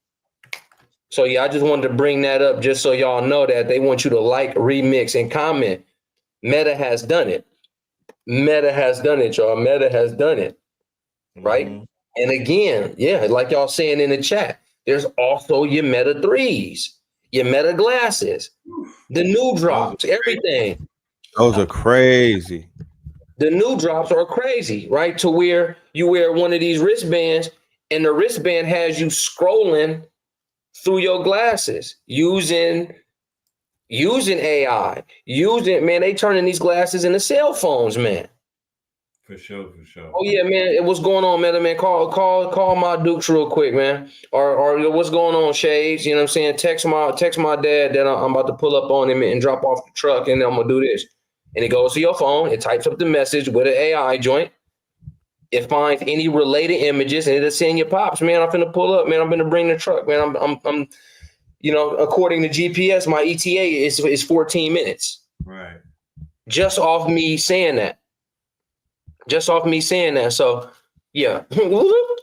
D: So yeah, I just wanted to bring that up just so y'all know that they want you to like, remix, and comment. Meta has done it. Meta has done it, y'all. Meta has done it, right? Mm-hmm. And again, yeah, like y'all saying in the chat, there's also your Meta 3s, your Meta glasses, the new drops, everything.
C: Those are crazy.
D: The new drops are crazy, right? To where you wear one of these wristbands and the wristband has you scrolling through your glasses using AI, man, they turning these glasses into cell phones, man.
C: For sure, for sure.
D: Oh yeah, man. What's going on, man? Call my Dukes real quick, man. Or what's going on, Shades? You know what I'm saying? Text my dad that I'm about to pull up on him and drop off the truck, and I'm gonna do this. And it goes to your phone. It types up the message with an AI joint. It finds any related images, and it'll send you pops, man. I'm finna pull up, man. I'm gonna bring the truck, man. I'm, you know, according to GPS, my ETA is 14 minutes.
C: Right.
D: Just off me saying that. So yeah,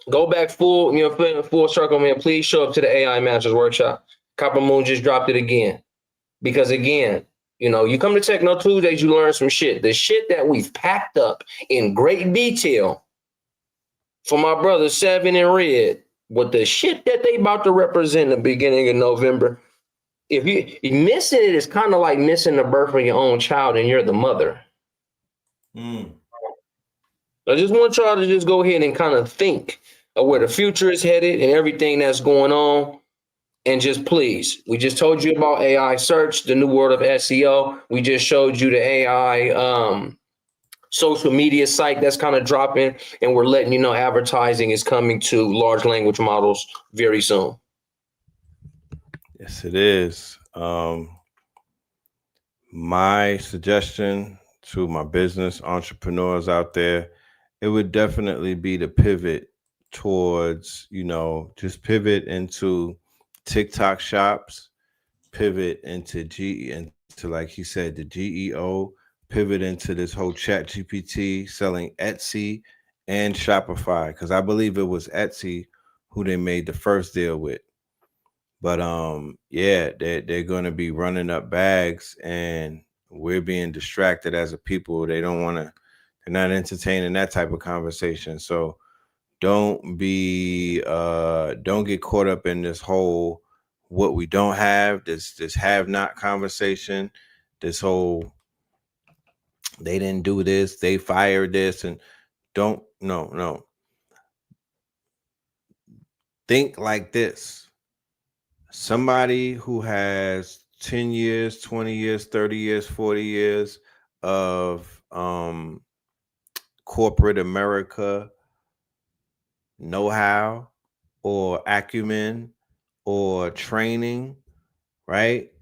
D: go back full, you know, full circle, man. Please show up to the AI Masters Workshop. Copper Moon just dropped it again. Because again, you know, you come to Techno Tuesdays, you learn some shit. The shit that we've packed up in great detail for my brothers Seven and Red, with the shit that they about to represent in the beginning of November. If you missing it, it's kind of like missing the birth of your own child and you're the mother. I just want y'all to just go ahead and kind of think of where the future is headed and everything that's going on. And just please, we just told you about AI search, the new world of SEO. We just showed you the AI social media site that's kind of dropping, and we're letting you know advertising is coming to large language models very soon.
C: Yes, it is. My suggestion to my business entrepreneurs out there, it would definitely be to pivot towards, you know, just pivot into TikTok shops, pivot into like he said, the GEO, pivot into this whole Chat GPT, selling Etsy and Shopify, because I believe it was Etsy who they made the first deal with. But yeah, they're going to be running up bags, and we're being distracted as a people. They're not entertaining that type of conversation. So don't get caught up in this whole what we don't have, this have not conversation, this whole they didn't do this, they fired this, and no. Think like this. Somebody who has 10 years, 20 years, 30 years, 40 years of corporate America know-how or acumen or training, right?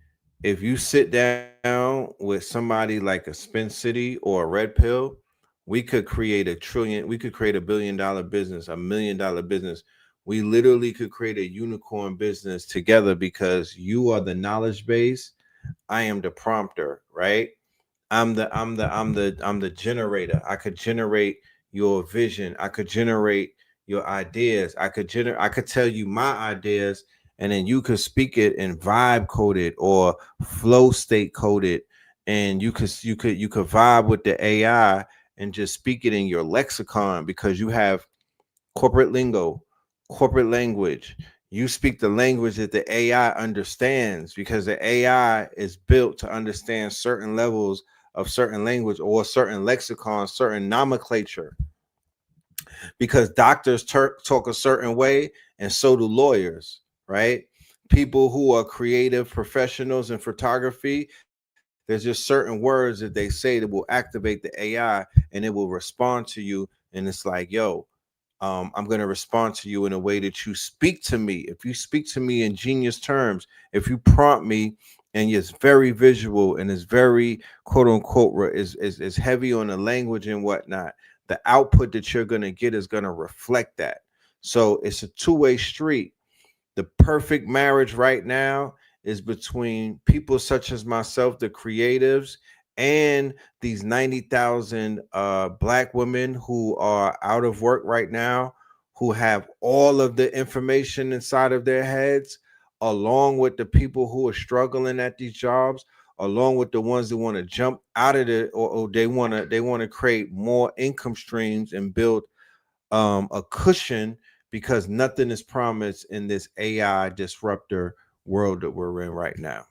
C: If you sit down with somebody like a Spin City or a Red Pill, we could create $1 billion business, $1 million business. We literally could create a unicorn business together, because you are the knowledge base. I am the prompter, right? I'm the generator. I could generate your vision. I could generate your ideas. I could tell you my ideas, and then you could speak it and vibe code it or flow state code it, and you could vibe with the AI and just speak it in your lexicon because you have corporate lingo, corporate language. You speak the language that the AI understands because the AI is built to understand certain levels of certain language or certain lexicon, certain nomenclature. Because doctors talk a certain way, and so do lawyers, right? People who are creative professionals in photography, there's just certain words that they say that will activate the AI and it will respond to you. And it's like, yo, I'm going to respond to you in a way that you speak to me. If you speak to me in genius terms, if you prompt me and it's very visual and it's very quote unquote is heavy on the language and whatnot, the output that you're going to get is going to reflect that. So it's a two-way street. The perfect marriage right now is between people such as myself, the creatives, and these 90,000 black women who are out of work right now, who have all of the information inside of their heads, along with the people who are struggling at these jobs, along with the ones that want to jump out of it, or they want to create more income streams and build a cushion because nothing is promised in this AI disruptor world that we're in right now.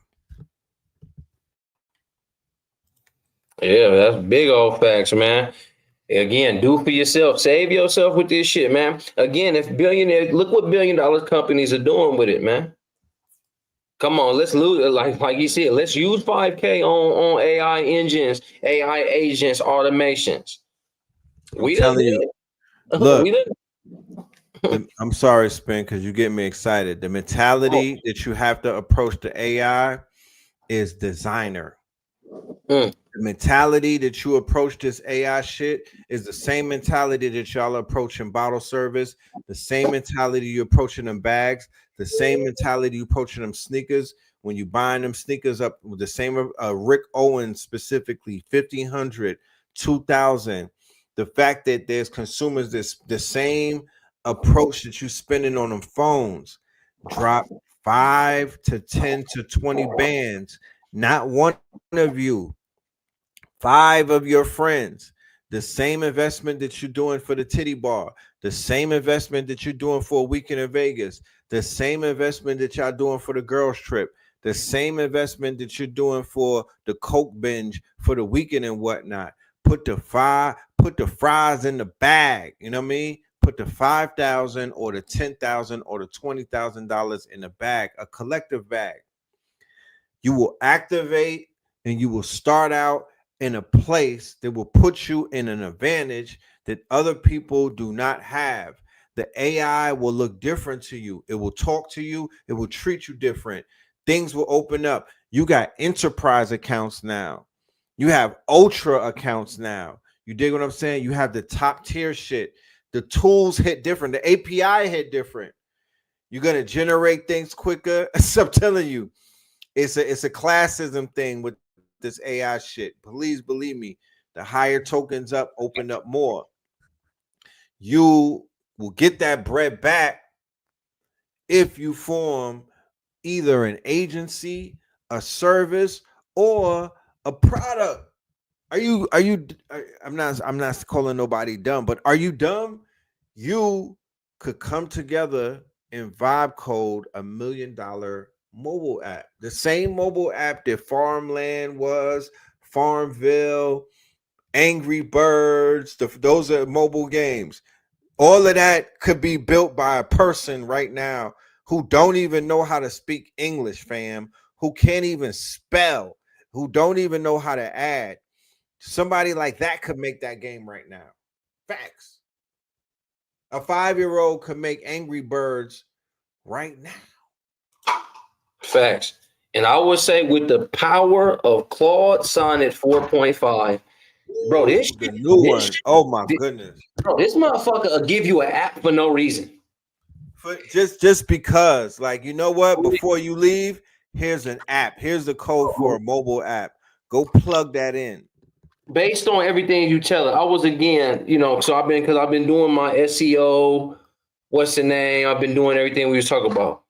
D: Yeah, that's big old facts, man. Again, do for yourself. Save yourself with this shit, man. Again, if billionaires, look what $1 billion companies are doing with it, man. Come on, let's lose like you said, let's use 5K on AI engines, AI agents, automations.
C: I'm telling you,
D: it.
C: look, I'm sorry, Spin, because you get me excited. The mentality that you have to approach the AI is designer. The mentality that you approach this AI shit is the same mentality that y'all are approaching bottle service, the same mentality you're approaching them bags, the same mentality you approaching them sneakers. When you buying them sneakers up with the same Rick Owens specifically, 1,500, 2,000. The fact that there's consumers the same approach that you spending on them phones. Drop 5 to 10 to 20 bands. Not one of you, 5 of your friends, the same investment that you're doing for the titty bar, the same investment that you're doing for a weekend in Vegas, the same investment that y'all doing for the girls trip, the same investment that you're doing for the Coke binge for the weekend and whatnot. Put the fries in the bag. You know what I mean? Put the 5,000 or the 10,000 or the $20,000 in the bag, a collective bag. You will activate and you will start out in a place that will put you in an advantage that other people do not have. The AI will look different to you. It will talk to you. It will treat you different. Things will open up. You got enterprise accounts now. You have ultra accounts now. You dig what I'm saying? You have the top tier shit. The tools hit different. The API hit different. You're going to generate things quicker. So I'm telling you, it's a classism thing with this AI shit. Please believe me. The higher tokens up, open up more. You will get that bread back if you form either an agency, a service, or a product. I'm not calling nobody dumb, but are you dumb? You could come together and vibe code $1 million mobile app. The same mobile app that Farmland was, Farmville, Angry Birds, those are mobile games. All of that could be built by a person right now who don't even know how to speak English, fam, who can't even spell, who don't even know how to add. Somebody like that could make that game right now. Facts. A 5-year-old could make Angry Birds right now.
D: Facts. And I would say with the power of Claude Sonnet 4.5, bro, this
C: the new one. Oh my goodness.
D: Bro, this motherfucker will give you an app for no reason.
C: Just because, like, you know what? Before you leave, here's an app. Here's the code for a mobile app. Go plug that in.
D: based on everything you tell it, I was again, so I've been doing my SEO, what's the name? I've been doing everything we was talking about.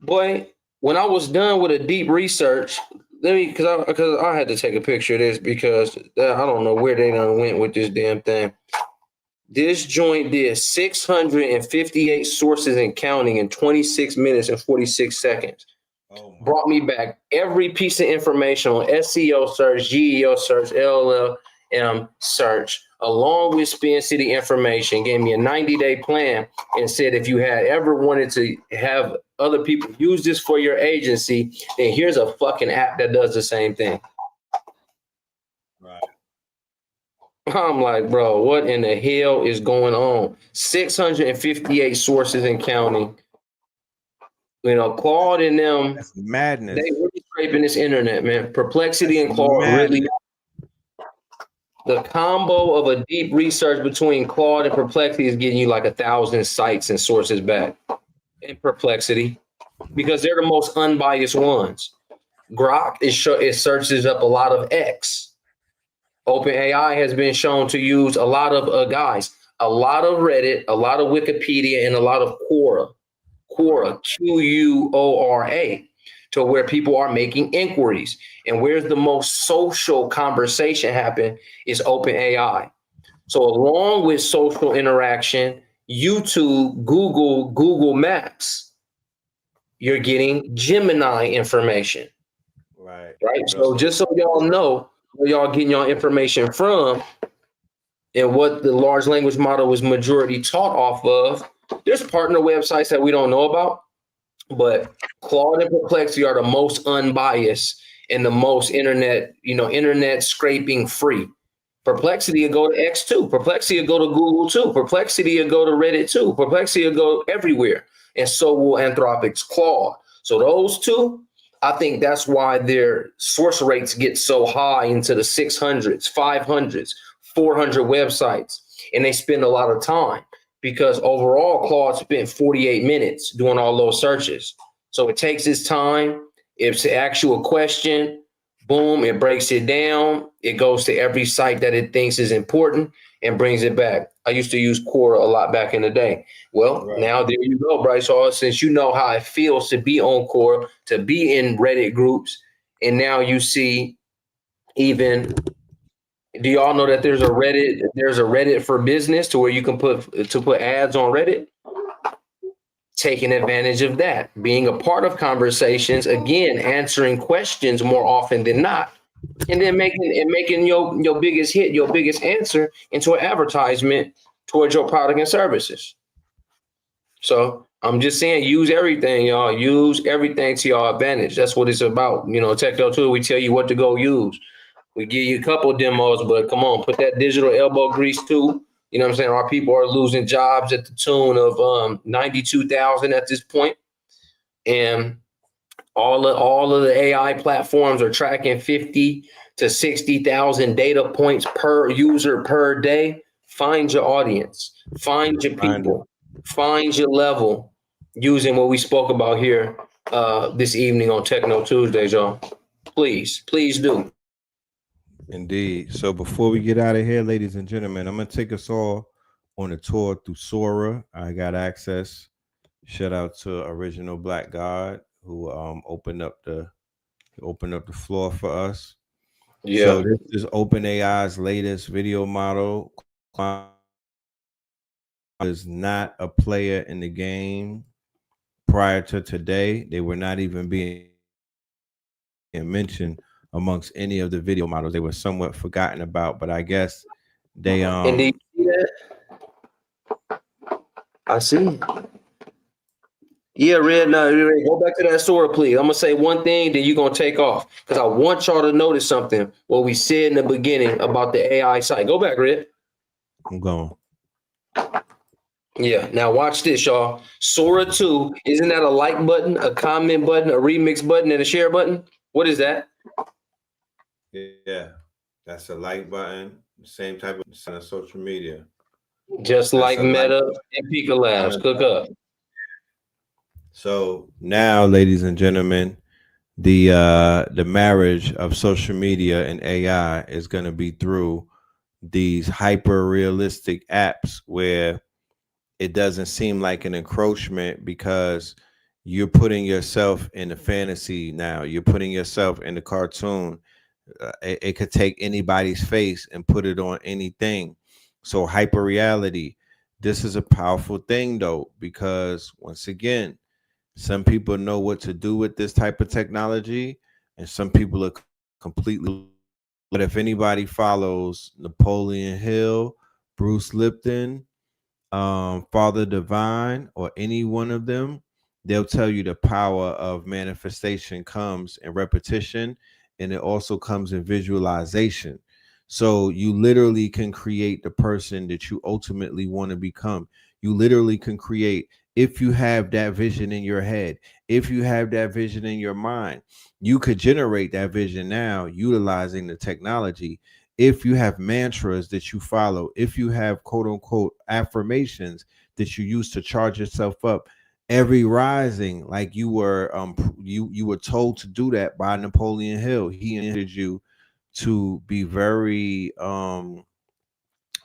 D: Boy, when I was done with a deep research, because I had to take a picture of this because I don't know where they done went with this damn thing. This joint did 658 sources and counting in 26 minutes and 46 seconds. Brought me back every piece of information on SEO search, GEO search, LLM search, along with Spin City information, gave me a 90-day plan and said, if you had ever wanted to have other people use this for your agency, then here's a fucking app that does the same thing.
C: Right.
D: I'm like, bro, what in the hell is going on? 658 sources and counting. Claude and them,
C: that's madness.
D: they really scraping this internet, man. Perplexity and Claude really. The combo of a deep research between Claude and Perplexity is getting you like 1,000 sites and sources back in Perplexity because they're the most unbiased ones. Grok it searches up a lot of X. OpenAI has been shown to use a lot of a lot of Reddit, a lot of Wikipedia, and a lot of Quora. Quora, Quora, to where people are making inquiries. And where's the most social conversation happen is OpenAI. So along with social interaction, YouTube, Google Maps, you're getting Gemini information. Right. So just so y'all know where y'all getting y'all information from and what the large language model was majority taught off of, there's partner websites that we don't know about, but Claude and Perplexity are the most unbiased and the most internet scraping free. Perplexity will go to X too. Perplexity will go to Google too. Perplexity will go to Reddit too. Perplexity will go everywhere. And so will Anthropic's Claude. So those two, I think that's why their source rates get so high into the 600s, 500s, 400 websites. And they spend a lot of time. Because overall, Claude spent 48 minutes doing all those searches. So it takes its time. If it's an actual question, boom, it breaks it down. It goes to every site that it thinks is important and brings it back. I used to use Quora a lot back in the day. Well, Now there you go, Bryce Hall. Since you know how it feels to be on Quora, to be in Reddit groups, and now you see even... Do y'all know that there's a Reddit for business to where you can put ads on Reddit? Taking advantage of that, being a part of conversations, again, answering questions more often than not, and then making your biggest hit, your biggest answer into an advertisement towards your product and services. So I'm just saying, use everything, y'all. Use everything to your advantage. That's what it's about. Techno Tool, we tell you what to go use. We give you a couple of demos, but come on, put that digital elbow grease too. You know what I'm saying? Our people are losing jobs at the tune of 92,000 at this point. And all of the AI platforms are tracking 50 to 60,000 data points per user per day. Find your audience, find your people, find your level using what we spoke about here this evening on Techno Tuesdays, y'all. Please do.
C: Indeed. So before we get out of here, ladies and gentlemen, I'm going to take us all on a tour through Sora. I got access. Shout out to Original Black God who opened up the floor for us. Yeah. So this is OpenAI's latest video model. Is not a player in the game. Prior to today, they were not even being mentioned amongst any of the video models. They were somewhat forgotten about, but I guess they
D: And do you see that? I see. Yeah, Red, go back to that Sora, please. I'm gonna say one thing, then you're gonna take off. Because I want y'all to notice something, what we said in the beginning about the AI site. Go back, Red.
C: I'm going.
D: Yeah, now watch this, y'all. Sora 2, isn't that a like button, a comment button, a remix button, and a share button? What is that?
C: Yeah, that's a like button, same type of social media.
D: Just that's like Meta and Pika Labs. Cook up.
C: So now, ladies and gentlemen, the marriage of social media and AI is going to be through these hyper realistic apps where it doesn't seem like an encroachment because you're putting yourself in the fantasy now. You're putting yourself in the cartoon. It could take anybody's face and put it on anything. So hyper reality. This is a powerful thing though, because once again, some people know what to do with this type of technology, and some people are completely. But if anybody follows Napoleon Hill, Bruce Lipton, Father Divine, or any one of them, they'll tell you the power of manifestation comes in repetition, and it also comes in visualization. So you literally can create the person that you ultimately want to become. You literally can create, if you have that vision in your head, if you have that vision in your mind, you could generate that vision now utilizing the technology. If you have mantras that you follow, if you have quote unquote affirmations that you use to charge yourself up every rising, like you were you were told to do that by Napoleon Hill. He encouraged you to be very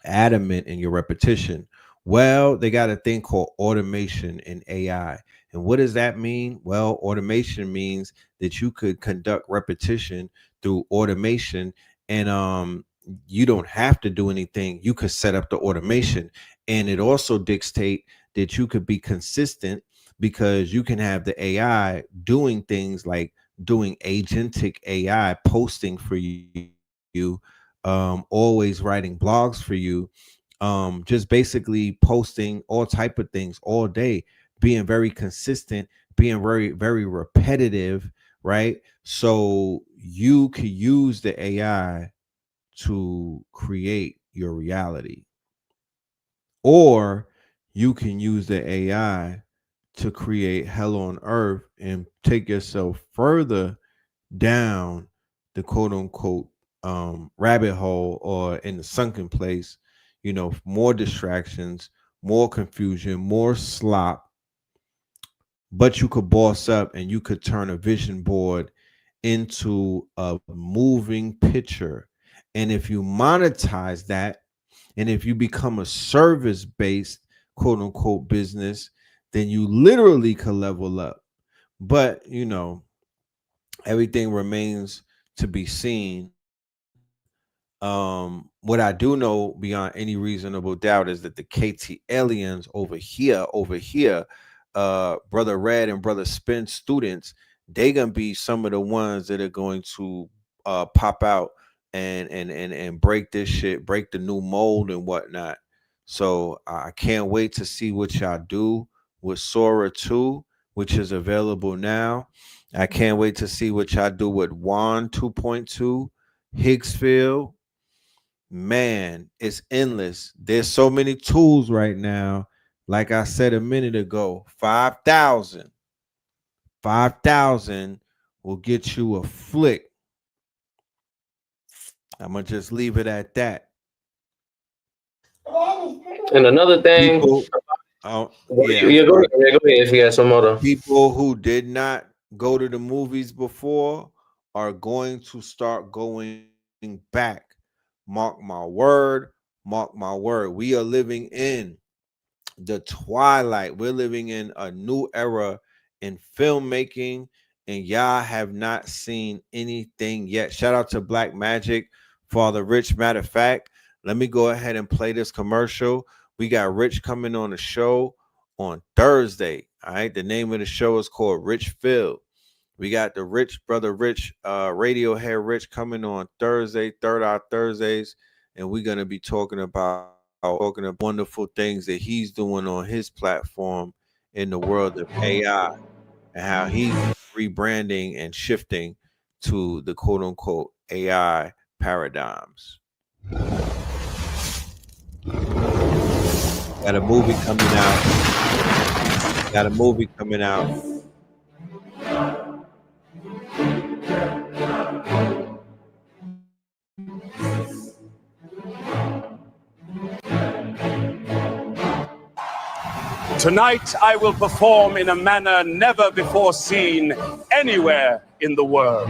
C: adamant in your repetition. Well, they got a thing called automation in AI. And what does that mean? Well, automation means that you could conduct repetition through automation, and you don't have to do anything. You could set up the automation, and it also dictate that you could be consistent because you can have the AI doing things like doing agentic AI posting for you, always writing blogs for you, just basically posting all type of things all day, being very consistent, being very, very repetitive, right? So you could use the AI to create your reality, or you can use the AI to create hell on earth and take yourself further down the quote unquote rabbit hole, or in the sunken place, more distractions, more confusion, more slop. But you could boss up and you could turn a vision board into a moving picture. And if you monetize that, and if you become a service based quote unquote business, then you literally can level up. But everything remains to be seen. What I do know beyond any reasonable doubt is that the KT aliens over here, Brother Red and Brother Spin students, they gonna be some of the ones that are going to pop out and break this shit, break the new mold and whatnot. So I can't wait to see what y'all do with Sora 2, which is available now. I can't wait to see what y'all do with WAN 2.2, Higgsfield. Man, it's endless. There's so many tools right now. Like I said a minute ago, 5,000 will get you a flick. I'm gonna just leave it at that.
D: And another thing,
C: People,
D: go ahead if you got some other.
C: People who did not go to the movies before are going to start going back. Mark my word. Mark my word. We are living in the twilight. We're living in a new era in filmmaking, and y'all have not seen anything yet. Shout out to Black Magic, Father Rich. Matter of fact, let me go ahead and play this commercial. We got Rich coming on the show on Thursday. All right. The name of the show is called Rich Phil. We got the Brother Rich, Radiohead Rich coming on Thursday, Third Eye Thursdays, and we're gonna be talking about wonderful things that he's doing on his platform in the world of AI, and how he's rebranding and shifting to the quote unquote AI paradigms. Got a movie coming out.
F: Tonight I will perform in a manner never before seen anywhere in the world.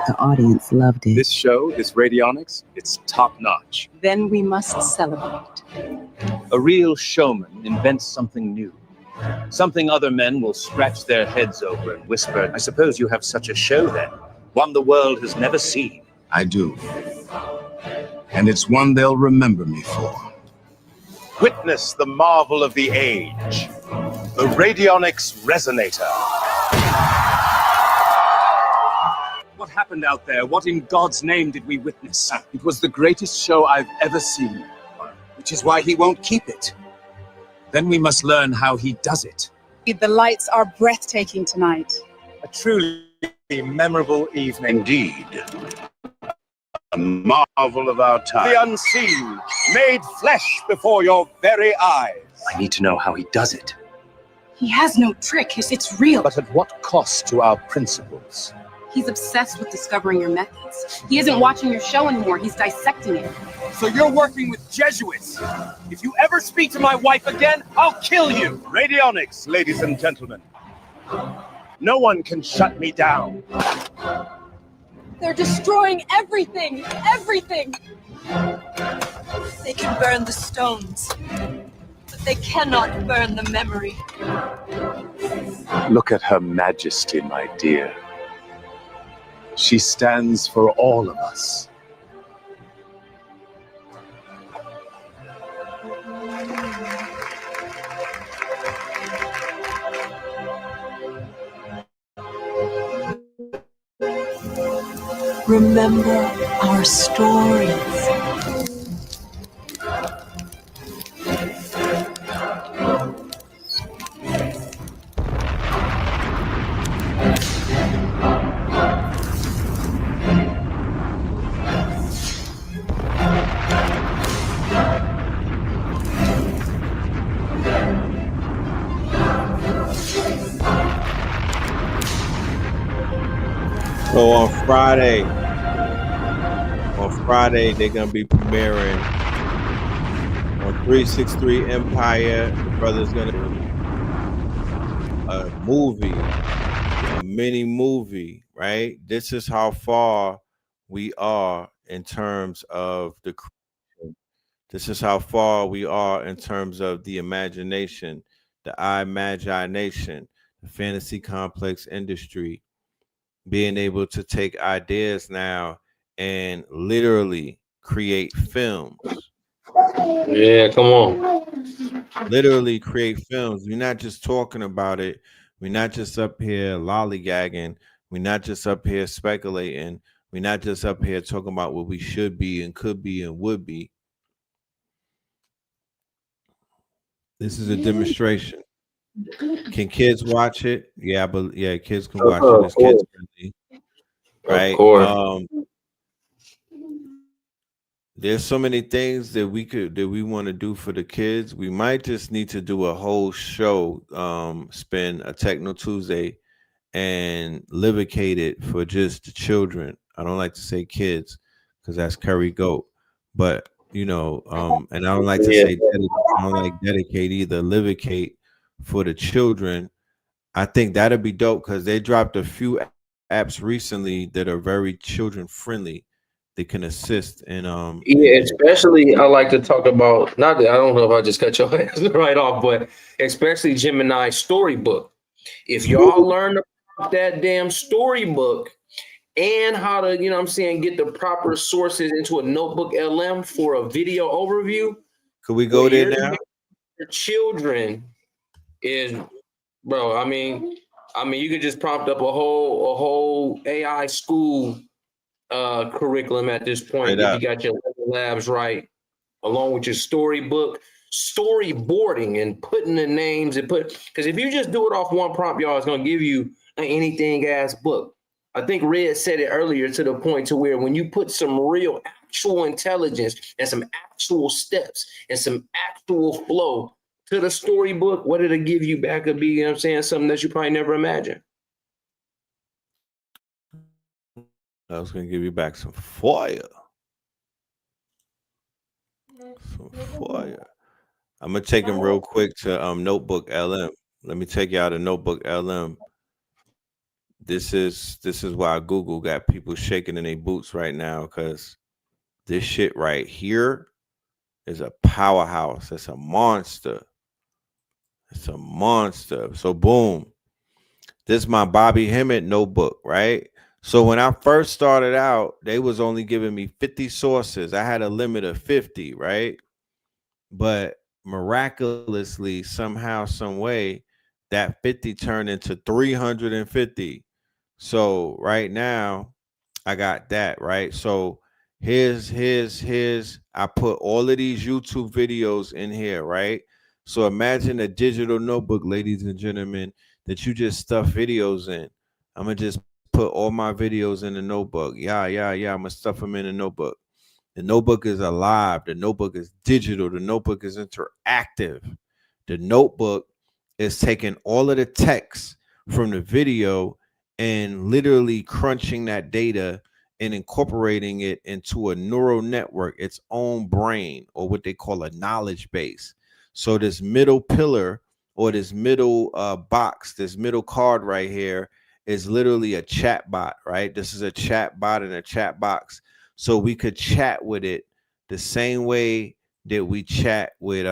G: The audience loved it.
F: This show, this radionics, it's top notch.
G: Then we must celebrate.
F: A real showman invents something new. Something other men will scratch their heads over and whisper, I suppose you have such a show then. One the world has never seen.
H: I do. And it's one they'll remember me for.
F: Witness the marvel of the age. The Radionics Resonator. What happened out there? What in God's name did we witness?
H: It was the greatest show I've ever seen, which is why he won't keep it. Then we must learn how he does it.
G: The lights are breathtaking tonight.
F: A truly memorable evening.
H: Indeed. A marvel of our time.
F: The unseen, made flesh before your very eyes.
H: I need to know how he does it.
G: He has no trick. It's real.
F: But at what cost to our principles?
G: He's obsessed with discovering your methods. He isn't watching your show anymore. He's dissecting it.
F: So you're working with Jesuits. If you ever speak to my wife again, I'll kill you. Radionics, ladies and gentlemen. No one can shut me down.
I: They're destroying everything! Everything! They can burn the stones, but they cannot burn the memory.
F: Look at Her Majesty, my dear. She stands for all of us.
I: Remember our stories.
C: So on Friday, they're gonna be premiering on 363 Empire. The brother's gonna a movie, a mini movie, right? This is how far we are in terms of the creation. This is how far we are in terms of the imagination, the imagination, the fantasy complex industry, being able to take ideas now and literally create films.
D: Yeah, come on.
C: Literally create films. We're not just talking about it. We're not just up here lollygagging. We're not just up here speculating. We're not just up here talking about what we should be and could be and would be. This is a demonstration. Can kids watch it? Yeah, but yeah, kids can watch it. It's kids friendly, right?
D: Of course.
C: There's so many things that we want to do for the kids. We might just need to do a whole show, spend a Techno Tuesday and livicate it for just the children. I don't like to say kids because that's curry goat, but you know, and I don't like to say I don't like dedicate either. Livicate for the children. I think that'd be dope because they dropped a few apps recently that are very children friendly. They can assist in
D: yeah, especially I like to talk about, not that I don't know if I just cut your ass right off, but especially Gemini Storybook. If y'all learn about that damn storybook and how to, you know what I'm saying, get the proper sources into a notebook LM for a video overview.
C: Could we go there now?
D: The children is, bro, I mean you could just prompt up a whole AI school curriculum at this point. If you got your labs right, along with your storybook, storyboarding and putting the names and because if you just do it off one prompt, y'all, it's gonna give you an anything ass book. I think Red said it earlier to the point to where when you put some real actual intelligence and some actual steps and some actual flow to the storybook, what it'll give you back will be, you know what I'm saying, something that you probably never imagined.
C: I was gonna give you back some fire. Some fire. I'm gonna take them real quick to Notebook LM. Let me take y'all to Notebook LM. This is why Google got people shaking in their boots right now, because this shit right here is a powerhouse. It's a monster. It's a monster. So boom. This is my Bobby Hemmett notebook, right? So when I first started out, they was only giving me 50 sources. I had a limit of 50, right? But miraculously, somehow, some way, that 50 turned into 350. So right now, I got that, right? So here's I put all of these YouTube videos in here, right? So imagine a digital notebook, ladies and gentlemen, that you just stuff videos in. I'm gonna just put all my videos in the notebook. Yeah. I'm gonna stuff them in a notebook. The notebook is alive. The notebook is digital. The notebook is interactive. The notebook is taking all of the text from the video and literally crunching that data and incorporating it into a neural network, its own brain, or what they call a knowledge base. So this middle pillar, or this middle box, this middle card right here, is literally a chat bot, right? This is a chat bot in a chat box. So we could chat with it the same way that we chat with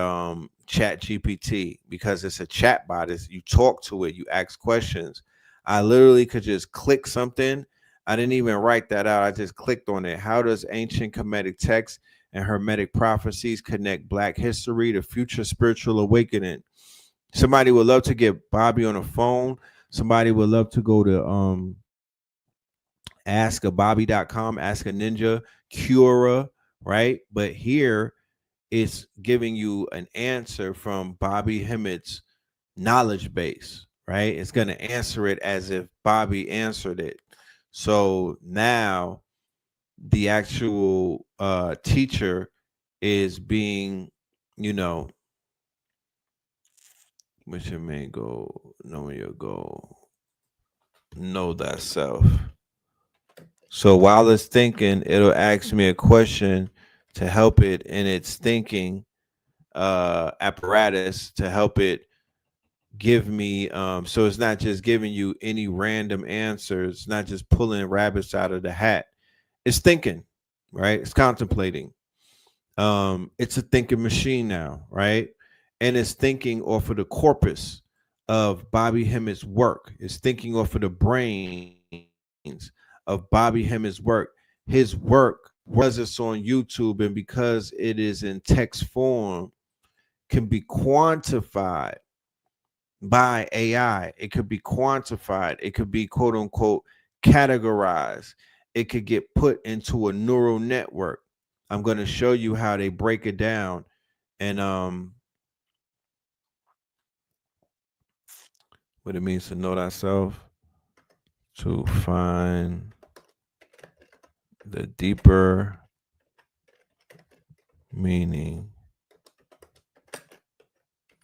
C: Chat GPT, because it's a chat bot. You talk to it, you ask questions. I literally could just click something. I didn't even write that out. I just clicked on it. How does ancient Kemetic text and Hermetic prophecies connect Black history to future spiritual awakening? Somebody would love to get Bobby on the phone. Somebody would love to go to askabobby.com, ask a ninja, Cura, right? But here it's giving you an answer from Bobby Hemmett's knowledge base, right? It's going to answer it as if Bobby answered it. So now the actual teacher is being, what's your main goal? Knowing your goal. Know thyself. So while it's thinking, it'll ask me a question to help it in its thinking apparatus, to help it give me so it's not just giving you any random answers. It's not just pulling rabbits out of the hat. It's thinking, right? It's contemplating. It's a thinking machine now, right? And it's thinking off of the corpus of Bobby Hemmett's work. It's thinking off of the brains of Bobby Hemmett's work. His work, was it's on YouTube, and because it is in text form, can be quantified by AI. It could be quantified. It could be quote unquote categorized. It could get put into a neural network. I'm going to show you how they break it down, and what it means to know thyself, to find the deeper meaning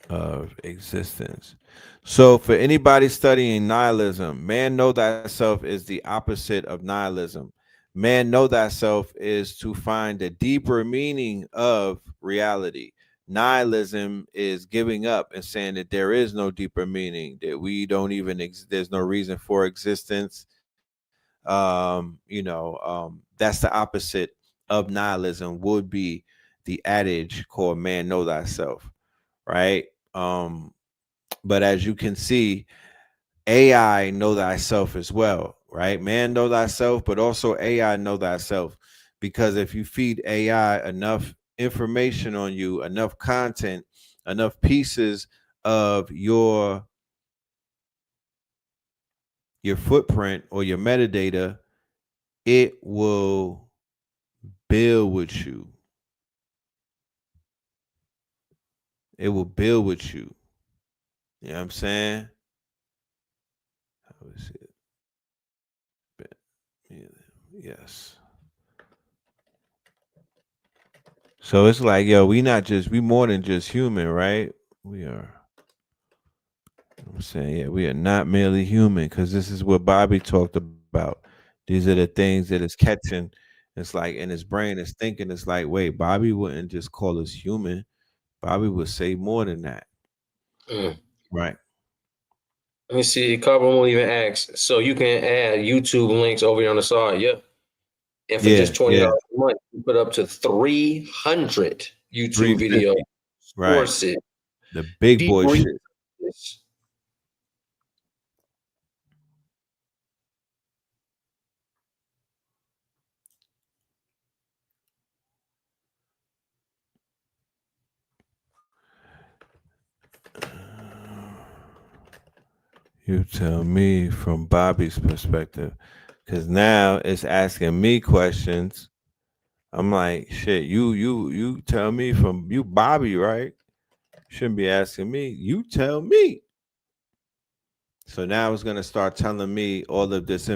C: of existence. So for anybody studying nihilism, man know thyself is the opposite of nihilism. Man know thyself is to find the deeper meaning of reality. Nihilism is giving up and saying that there is no deeper meaning, that we don't even there's no reason for existence. That's the opposite of nihilism, would be the adage called man know thyself, right? But as you can see, AI know thyself as well, right? Man know thyself, but also AI know thyself, because if you feed AI enough information on you, enough content, enough pieces of your footprint or your metadata, it will build with you. It will build with you. You know what I'm saying? How is it? Yes. So it's like, yo, we more than just human, right? We are. I'm saying, yeah, we are not merely human, because this is what Bobby talked about. These are the things that it's catching. It's like in his brain, it's thinking, it's like, wait, Bobby wouldn't just call us human. Bobby would say more than that. Right.
D: Let me see. Carbon will even ask. So you can add YouTube links over here on the side. Yep. And for
C: Yeah,
D: just $20
C: yeah,
D: a month, you put up to 300 YouTube videos.
C: 350. Right.
D: Courses,
C: The big
D: deep
C: boy shit.
D: research.
C: You tell me from Bobby's perspective, because now it's asking me questions. I'm like, shit. You tell me from you, Bobby, right? Shouldn't be asking me. You tell me. So now it's gonna start telling me all of this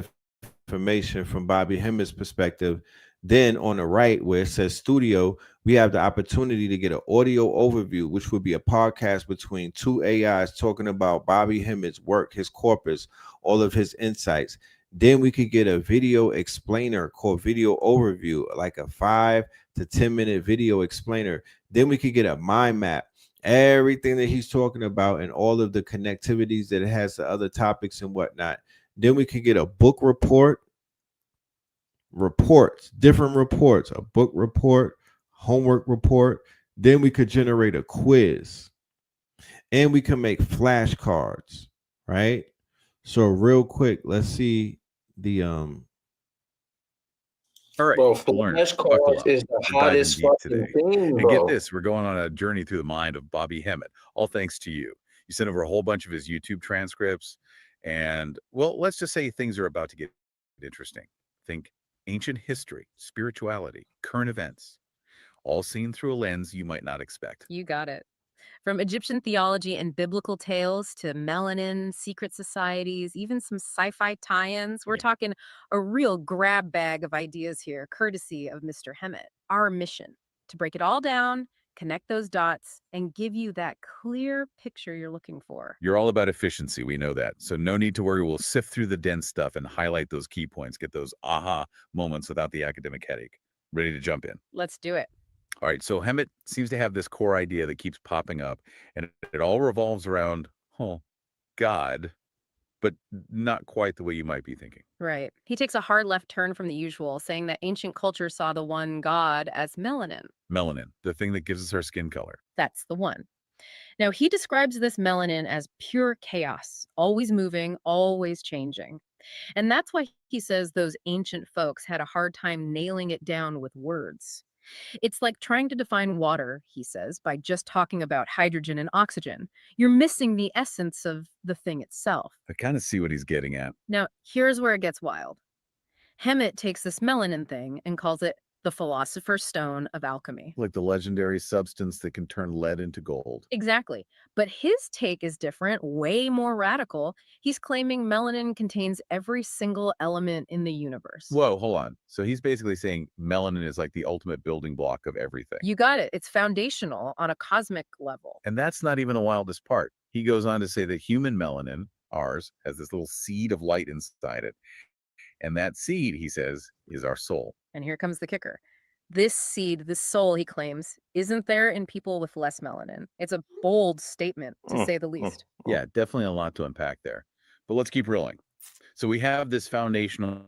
C: information from Bobby Hemmett's perspective. Then on the right, where it says studio, we have the opportunity to get an audio overview, which would be a podcast between two AIs talking about Bobby Hemmett's work, his corpus, all of his insights. Then we could get a video explainer called video overview, like a 5 to 10 minute video explainer. Then we could get a mind map, everything that he's talking about and all of the connectivities that it has to other topics and whatnot. Then we could get a book report, different reports, a book report, homework report. Then we could generate a quiz and we can make flashcards, right? So real quick, let's see the
J: All right,
D: Bro,
J: learn.
D: flashcards is the hottest fucking thing,
J: And
D: bro.
J: get this, we're going on a journey through the mind of Bobby Hemmett, all thanks to you. You sent over a whole bunch of his YouTube transcripts, and well, let's just say things are about to get interesting. Think ancient history, spirituality, current events, all seen through a lens you might not expect.
K: You got it. From Egyptian theology and biblical tales to melanin, secret societies, even some sci-fi tie-ins, we're talking a real grab bag of ideas here, courtesy of Mr. Hemmett. Our mission, to break it all down, connect those dots, and give you that clear picture you're looking for.
J: You're all about efficiency, we know that. So no need to worry, we'll sift through the dense stuff and highlight those key points, get those aha moments without the academic headache. Ready to jump in?
K: Let's do it.
J: All right, so Hemmett seems to have this core idea that keeps popping up, and it all revolves around, God, but not quite the way you might be thinking.
K: Right. He takes a hard left turn from the usual, saying that ancient culture saw the one God as melanin.
J: Melanin, the thing that gives us our skin color.
K: That's the one. Now, he describes this melanin as pure chaos, always moving, always changing. And that's why he says those ancient folks had a hard time nailing it down with words. It's like trying to define water, he says, by just talking about hydrogen and oxygen. You're missing the essence of the thing itself.
J: I kind of see what he's getting at.
K: Now, here's where it gets wild. Hemmett takes this melanin thing and calls it the philosopher's stone of alchemy.
J: Like the legendary substance that can turn lead into gold.
K: Exactly. But his take is different, way more radical. He's claiming melanin contains every single element in the universe.
J: Whoa, hold on. So he's basically saying melanin is like the ultimate building block of everything.
K: You got it. It's foundational on a cosmic level.
J: And that's not even the wildest part. He goes on to say that human melanin, ours, has this little seed of light inside it. And that seed, he says, is our soul.
K: And here comes the kicker. This seed, this soul, he claims, isn't there in people with less melanin. It's a bold statement, to say the least.
J: Yeah, definitely a lot to unpack there. But let's keep rolling. So we have this foundational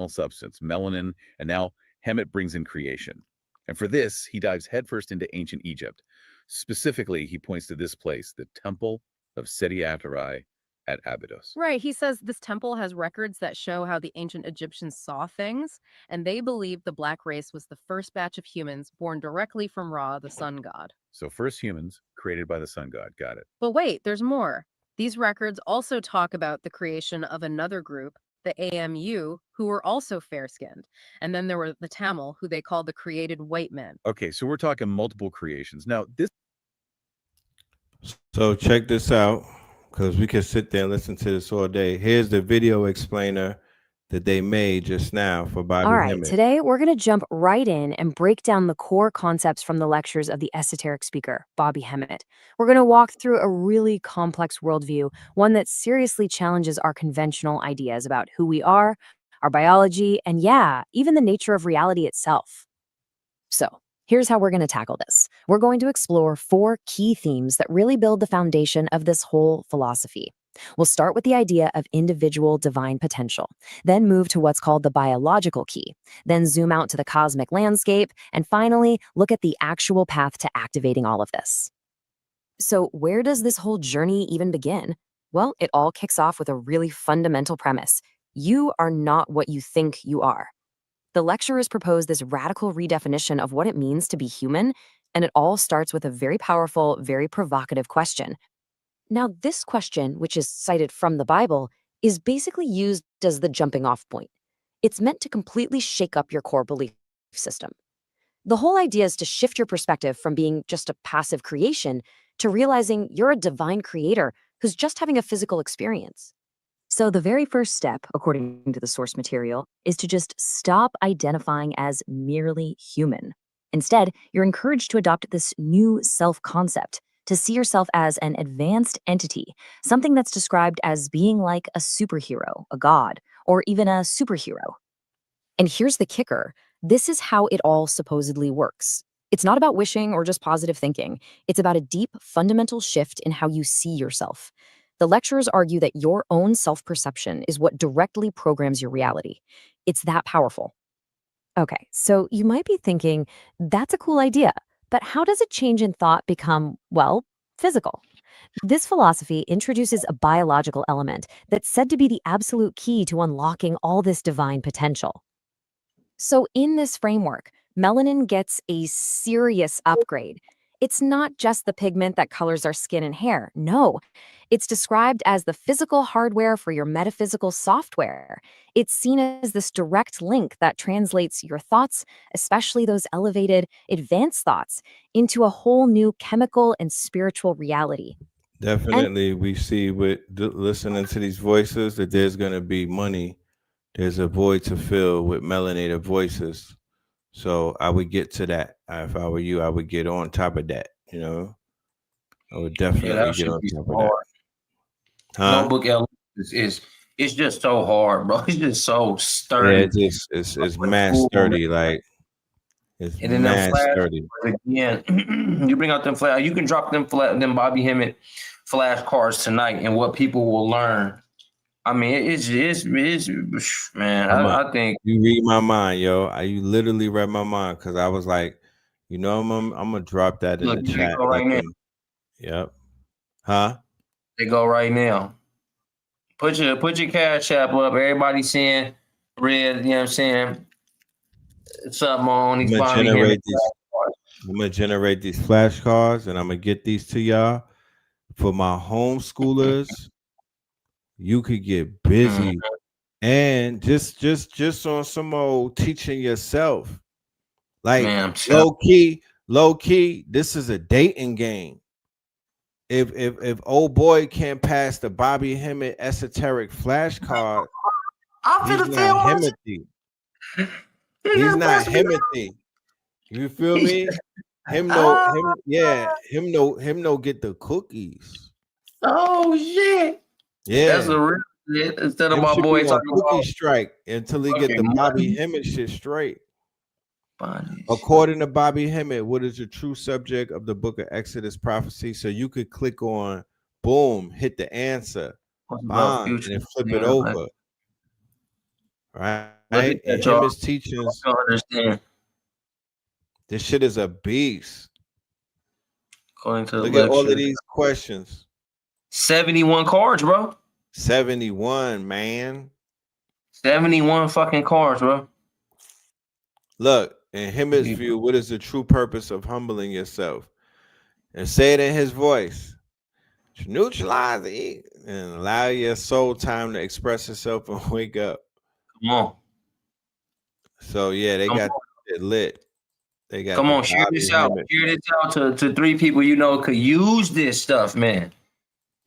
J: substance, melanin, and now Hemmett brings in creation. And for this, he dives headfirst into ancient Egypt. Specifically, he points to this place, the Temple of Seti Atari at Abydos.
K: Right. He says this temple has records that show how the ancient Egyptians saw things, and they believe the black race was the first batch of humans born directly from Ra, the sun god.
J: So first humans created by the sun god. Got it.
K: But wait, there's more. These records also talk about the creation of another group, the AMU, who were also fair-skinned. And then there were the Tamil, who they called the created white men.
J: Okay, so we're talking multiple creations. Now, this...
C: So check this out, because we can sit there and listen to this all day. Here's the video explainer that they made just now for Bobby
L: All right,
C: Hemmett.
L: today we're going to jump right in and break down the core concepts from the lectures of the esoteric speaker, Bobby Hemmett. We're going to walk through a really complex worldview, one that seriously challenges our conventional ideas about who we are, our biology, and yeah, even the nature of reality itself. So, here's how we're going to tackle this. We're going to explore 4 key themes that really build the foundation of this whole philosophy. We'll start with the idea of individual divine potential, then move to what's called the biological key, then zoom out to the cosmic landscape, and finally look at the actual path to activating all of this. So, where does this whole journey even begin? Well, it all kicks off with a really fundamental premise. You are not what you think you are. The lecturers propose this radical redefinition of what it means to be human, and it all starts with a very powerful, very provocative question. Now, this question, which is cited from the Bible, is basically used as the jumping off point. It's meant to completely shake up your core belief system. The whole idea is to shift your perspective from being just a passive creation to realizing you're a divine creator who's just having a physical experience. So the very first step, according to the source material, is to just stop identifying as merely human. Instead, you're encouraged to adopt this new self-concept, to see yourself as an advanced entity, something that's described as being like a superhero, a god, or even a superhero. And here's the kicker. This is how it all supposedly works. It's not about wishing or just positive thinking. It's about a deep, fundamental shift in how you see yourself. The lecturers argue that your own self-perception is what directly programs your reality. It's that powerful. Okay, so you might be thinking, that's a cool idea, but how does a change in thought become, well, physical? This philosophy introduces a biological element that's said to be the absolute key to unlocking all this divine potential. So in this framework, melanin gets a serious upgrade. It's not just the pigment that colors our skin and hair. No, it's described as the physical hardware for your metaphysical software. It's seen as this direct link that translates your thoughts, especially those elevated, advanced thoughts, into a whole new chemical and spiritual reality.
C: Definitely, we see with listening to these voices that there's going to be money. There's a void to fill with melanated voices. So I would get to that. If I were you, I would get on top of that. You know, I would definitely get on top of that. Huh?
D: Notebook L is it's just so hard, bro. It's just so sturdy.
C: Yeah, it's mad sturdy. Like it's
D: and then
C: mad
D: flash
C: sturdy.
D: Again, you bring out them flash. You can drop them Bobby Hemmett flash cards tonight, and what people will learn. I mean, it's man. I think
C: you read my mind, yo. You literally read my mind because I was like, you know, I'm gonna drop that in the chat.
D: Right now.
C: Yep. Huh?
D: They go right now. Put your cash app up. Everybody seeing red. You know what I'm saying? Something on these.
C: I'm gonna generate these flashcards, and I'm gonna get these to y'all for my homeschoolers. You could get busy and just on some old teaching yourself. Like low key, this is a dating game. If old boy can't pass the Bobby Hemmett esoteric flashcard, he's not Hemmethy. He's not Hemmethy. You feel me? Him no get the cookies.
D: Oh shit.
C: Yeah,
D: that's a real shit. Instead of my boy talking
C: cookie strike until he get the Bobby Hemmett shit straight. According to Bobby Hemmett, what is the true subject of the book of Exodus prophecy? So you could click on, boom, hit the answer, and then flip it over. Right? And Hemmett's teachings. This shit is a beast. Look at all of these questions.
D: 71 cards, bro.
C: 71, man.
D: 71 fucking cards, bro.
C: Look, in Hemmett's view, what is the true purpose of humbling yourself? And say it in his voice. Neutralize it and allow your soul time to express itself and wake up.
D: Come on.
C: So yeah, they got it lit. They got.
D: Come on, share this out. Share this out to 3 people you know could use this stuff, man.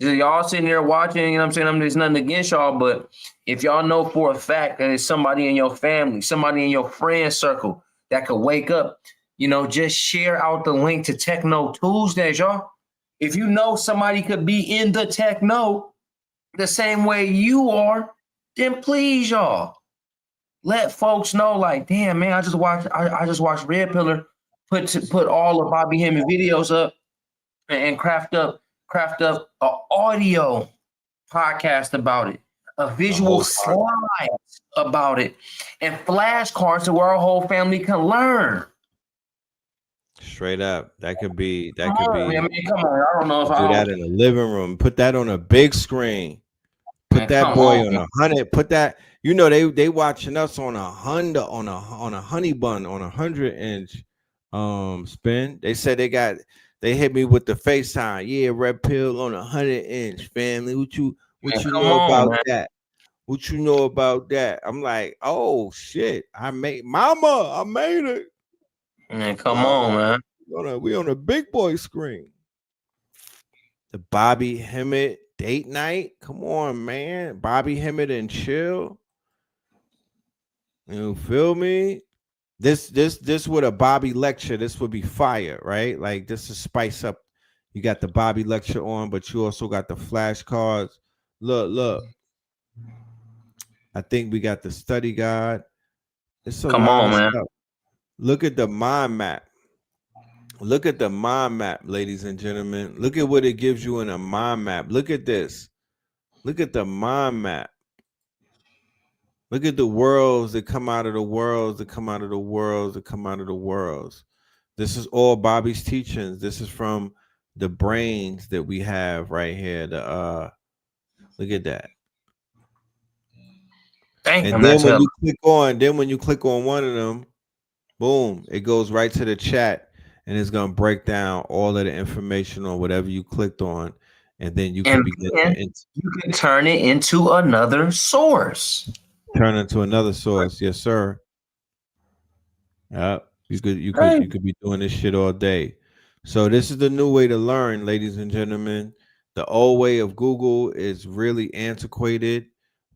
D: Y'all sitting there watching, you know what I'm saying? There's nothing against y'all, but if y'all know for a fact that it's somebody in your family, somebody in your friend circle that could wake up, you know, just share out the link to Techno Tuesdays, y'all. If you know somebody could be in the techno the same way you are, then please, y'all, let folks know, like, damn, man, I just watched Red Pillar put all of Bobby Hemmett videos up and craft up an audio podcast about it, a visual slide about it, and flashcards to where our whole family can learn.
C: Straight up. That could be.
D: I mean, come on. I don't know if
C: do
D: I
C: that in the living room. Put that on a big screen. Put that boy on 100. Put that. You know they watching us on a Honda on a honey bun on 100-inch spin. They said they hit me with the FaceTime. Yeah, Red Pill on 100-inch family. What you know about that? What you know about that? I'm like, oh shit, I made it.
D: Man, come on, man.
C: We on a big boy screen. The Bobby Hemmett date night. Come on, man. Bobby Hemmett and chill. You feel me? This would a Bobby lecture. This would be fire, right? Like this is spice up. You got the Bobby lecture on, but you also got the flashcards. Look. I think we got the study guide.
D: Come on, man.
C: Stuff. Look at the mind map. Look at the mind map, ladies and gentlemen. Look at what it gives you in a mind map. Look at this. Look at the mind map. Look at the worlds that come out of the worlds, that come out of the worlds, that come out of the worlds. This is all Bobby's teachings. This is from the brains that we have right here. Look at that. And then when you click on one of them, boom, it goes right to the chat. And it's gonna break down all of the information on whatever you clicked on, and then you can
D: you can turn it into another source.
C: Turn into another source, yes, sir. You could be doing this shit all day. So this is the new way to learn, ladies and gentlemen. The old way of Google is really antiquated.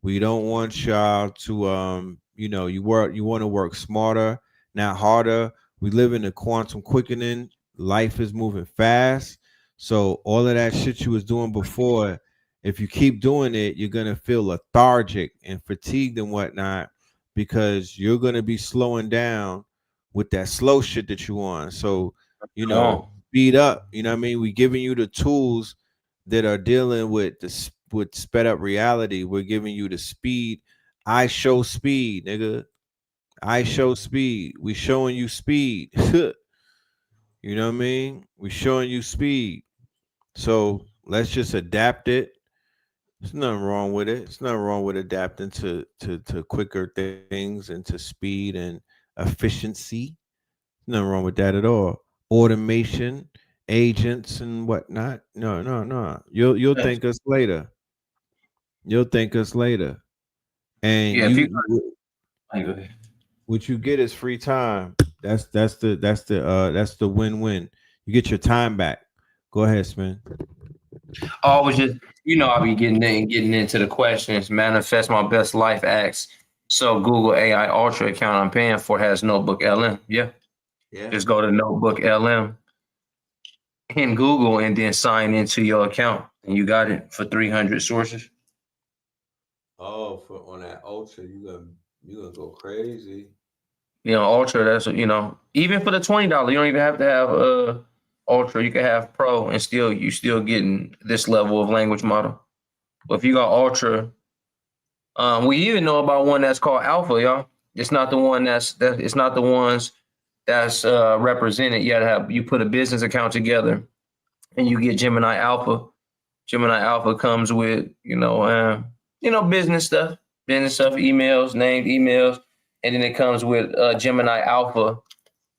C: We don't want y'all to you want to work smarter, not harder. We live in a quantum quickening. Life is moving fast. So all of that shit you was doing before, if you keep doing it, you're going to feel lethargic and fatigued and whatnot because you're going to be slowing down with that slow shit that you want. So, speed up. You know what I mean? We're giving you the tools that are dealing with with sped up reality. We're giving you the speed. I show speed, nigga. I show speed. We showing you speed. You know what I mean? We showing you speed. So let's just adapt it. There's nothing wrong with it. It's nothing wrong with adapting to quicker things and to speed and efficiency. Nothing wrong with that at all. Automation, agents, and whatnot. No. You'll thank us later. You'll thank us later. And what you get is free time. That's the win-win. You get your time back. Go ahead, Spin.
D: Always just I'll be getting into the questions. Manifest my best life acts. So Google AI Ultra account I'm paying for has Notebook LM. Yeah. Just go to Notebook LM in Google and then sign into your account, and you got it for 300 sources.
C: Oh, on that Ultra, you gonna go crazy.
D: Ultra, that's even for the $20, you don't even have to have Ultra. You can have Pro and you still getting this level of language model. But if you got Ultra, we even know about one that's called Alpha, y'all. It's not the one it's not the ones that's represented. You put a business account together and you get Gemini Alpha. Gemini Alpha comes with, business stuff, emails, named emails. And then it comes with Gemini Alpha.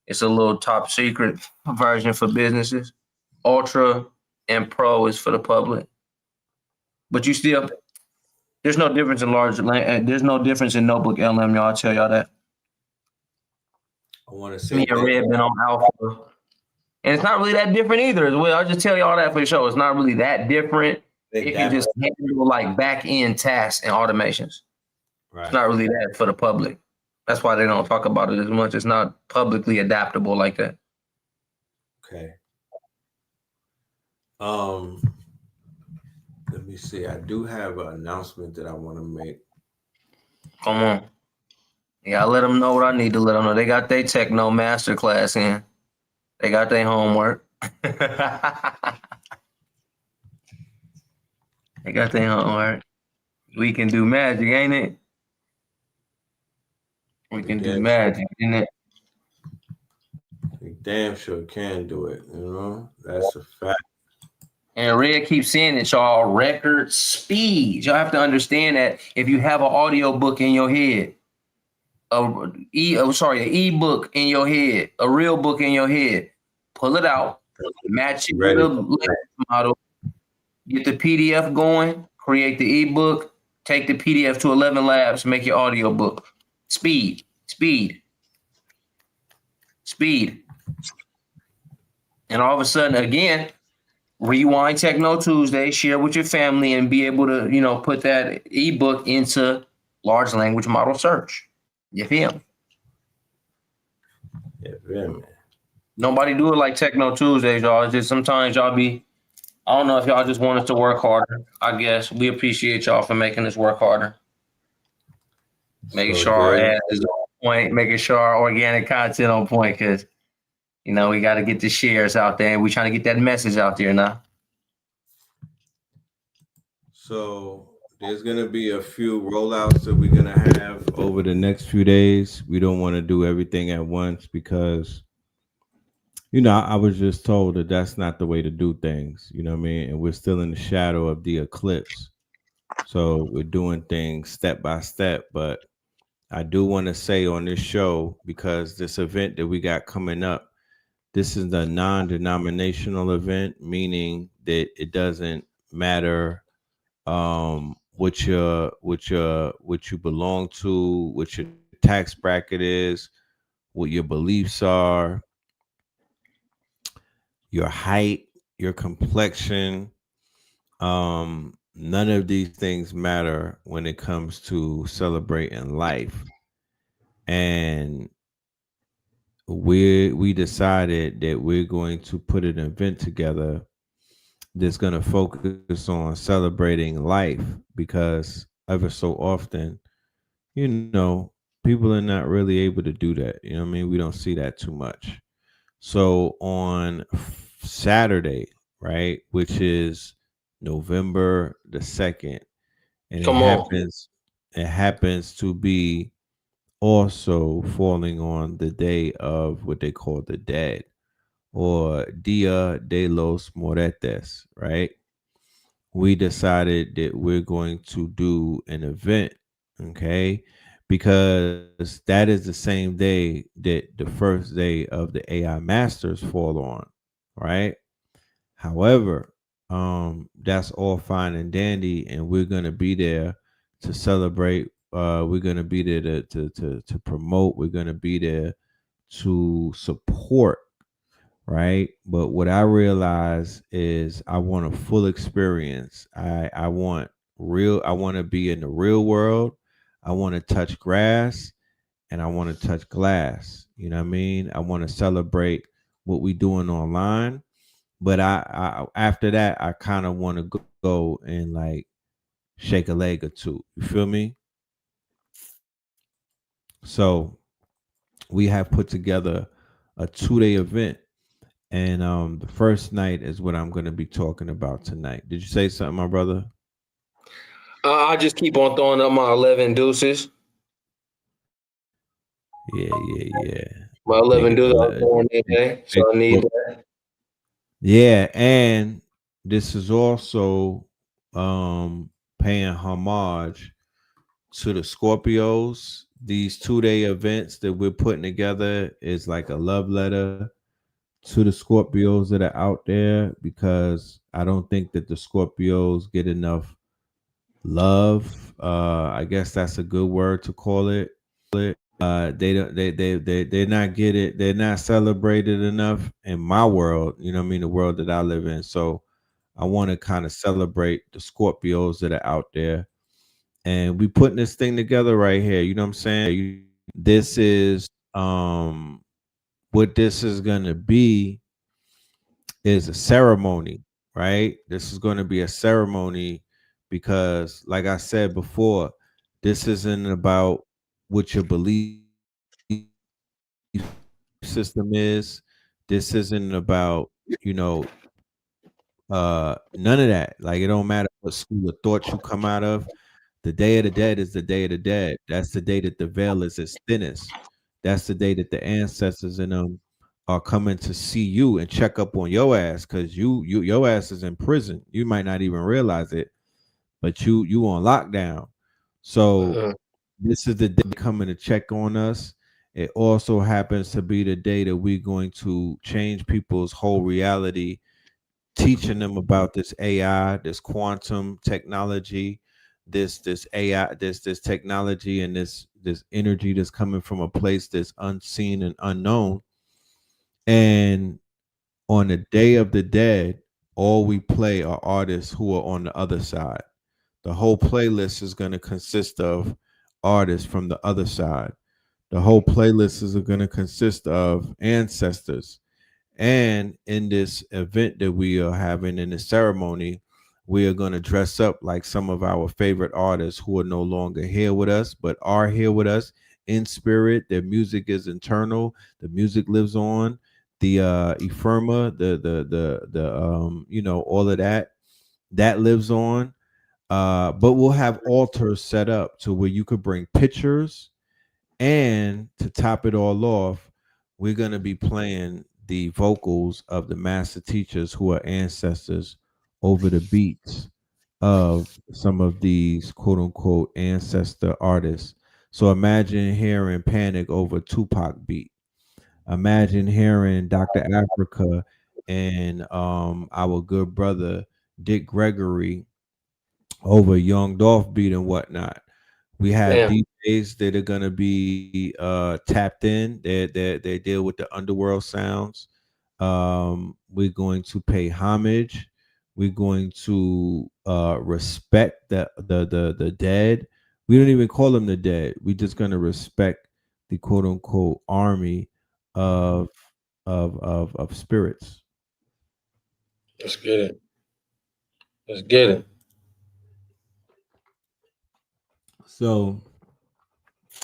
D: It's a little top secret version for businesses. Ultra and Pro is for the public. But there's no difference in there's no difference in Notebook LM, y'all. I'll tell y'all that.
C: I want to see.
D: Me and Red been on Alpha. And it's not really that different either as well. I'll just tell y'all that for sure. It's not really that different. It can just handle like back-end tasks and automations. Right. It's not really that for the public. That's why they don't talk about it as much. It's not publicly adaptable like that.
C: Okay. Let me see. I do have an announcement that I want to make.
D: Come on. Yeah, I let them know what I need to let them know. They got their techno masterclass in. They got their homework. They got their homework. We can do magic, ain't it? We can do magic, isn't it?
C: We damn sure can do it. You know, that's a fact.
D: And Red keeps saying it, y'all. Record speed. Y'all have to understand that if you have an audio book in your head, an ebook in your head, a real book in your head, pull it out, match it with a language model, get the PDF going, create the ebook, take the PDF to 11 Labs, make your audio book. Speed. And all of a sudden, again, rewind Techno Tuesday, share with your family, and be able to, put that ebook into large language model search. You feel?
C: Yeah, man.
D: Nobody do it like Techno Tuesdays, y'all. It's just sometimes y'all be, I don't know if y'all just want us to work harder. I guess we appreciate y'all for making us work harder. Making sure our ads is on point, making sure our organic content on point, because we got to get the shares out there, and we're trying to get that message out there now.
C: So there's gonna be a few rollouts that we're gonna have over the next few days. We don't want to do everything at once because, I was just told that that's not the way to do things. You know what I mean? And we're still in the shadow of the eclipse, so we're doing things step by step. But I do want to say on this show, because this event that we got coming up, this is a non-denominational event, meaning that it doesn't matter what you belong to, what your tax bracket is, what your beliefs are, your height, your complexion. None of these things matter when it comes to celebrating life. And we decided that we're going to put an event together that's going to focus on celebrating life, because ever so often, people are not really able to do that. You know what I mean? We don't see that too much. So on Saturday, right, which is November the 2nd, and it happens to be also falling on the day of what they call the dead, or Dia de los Muertos, right? We decided that we're going to do an event, okay? Because that is the same day that the first day of the AI Masters fall on, right? However, that's all fine and dandy, and we're gonna be there to celebrate. We're gonna be there to promote. We're gonna be there to support, right? But what I realize is I want a full experience. I want to be in the real world. I want to touch grass, and I want to touch glass. You know what I mean? I want to celebrate what we doing online. But I after that, I kind of want to go and like shake a leg or two. You feel me? So we have put together a 2-day event. And the first night is what I'm going to be talking about tonight. Did you say something, my brother?
D: I just keep on throwing up my 11 deuces.
C: Yeah.
D: My 11 deuces I was born that day, so I need that.
C: Yeah, and this is also paying homage to the Scorpios. These 2-day events that we're putting together is like a love letter to the Scorpios that are out there, because I don't think that the Scorpios get enough love. I guess that's a good word to call it. They're not celebrated enough in my world. You know what I mean? The world that I live in. So I want to kind of celebrate the Scorpios that are out there, and we putting this thing together right here. You know what I'm saying? This is what this is gonna be is a ceremony, right? This is going to be a ceremony because, like I said before, this isn't about what your belief system is. This isn't about, None of that. Like, it don't matter what school of thought you come out of. The Day of the Dead is the Day of the Dead. That's the day that the veil is its thinnest. That's the day that the ancestors in them are coming to see you and check up on your ass, because your ass is in prison. You might not even realize it, but you on lockdown. So this is the day coming to check on us. It also happens to be the day that we're going to change people's whole reality, teaching them about this AI, this quantum technology, this AI, this technology, and this energy that's coming from a place that's unseen and unknown. And on the Day of the Dead, all we play are artists who are on the other side. The whole playlist is going to consist of artists from the other side. The whole playlist is going to consist of ancestors. And in this event that we are having in the ceremony, we are going to dress up like some of our favorite artists who are no longer here with us, but are here with us in spirit. Their music is internal. The music lives on. The Ephema, the all of that lives on. But we'll have altars set up to where you could bring pictures, and to top it all off, we're going to be playing the vocals of the master teachers who are ancestors over the beats of some of these quote unquote ancestor artists. So imagine hearing Panic over Tupac beat. Imagine hearing Dr. Africa and our good brother Dick Gregory over Young Dolph beat and whatnot. We have DJs that are gonna be tapped in. They deal with the underworld sounds. We're going to pay homage. We're going to respect the dead. We don't even call them the dead. We're just gonna respect the quote unquote army of spirits.
D: Let's get it. Let's get it.
C: So,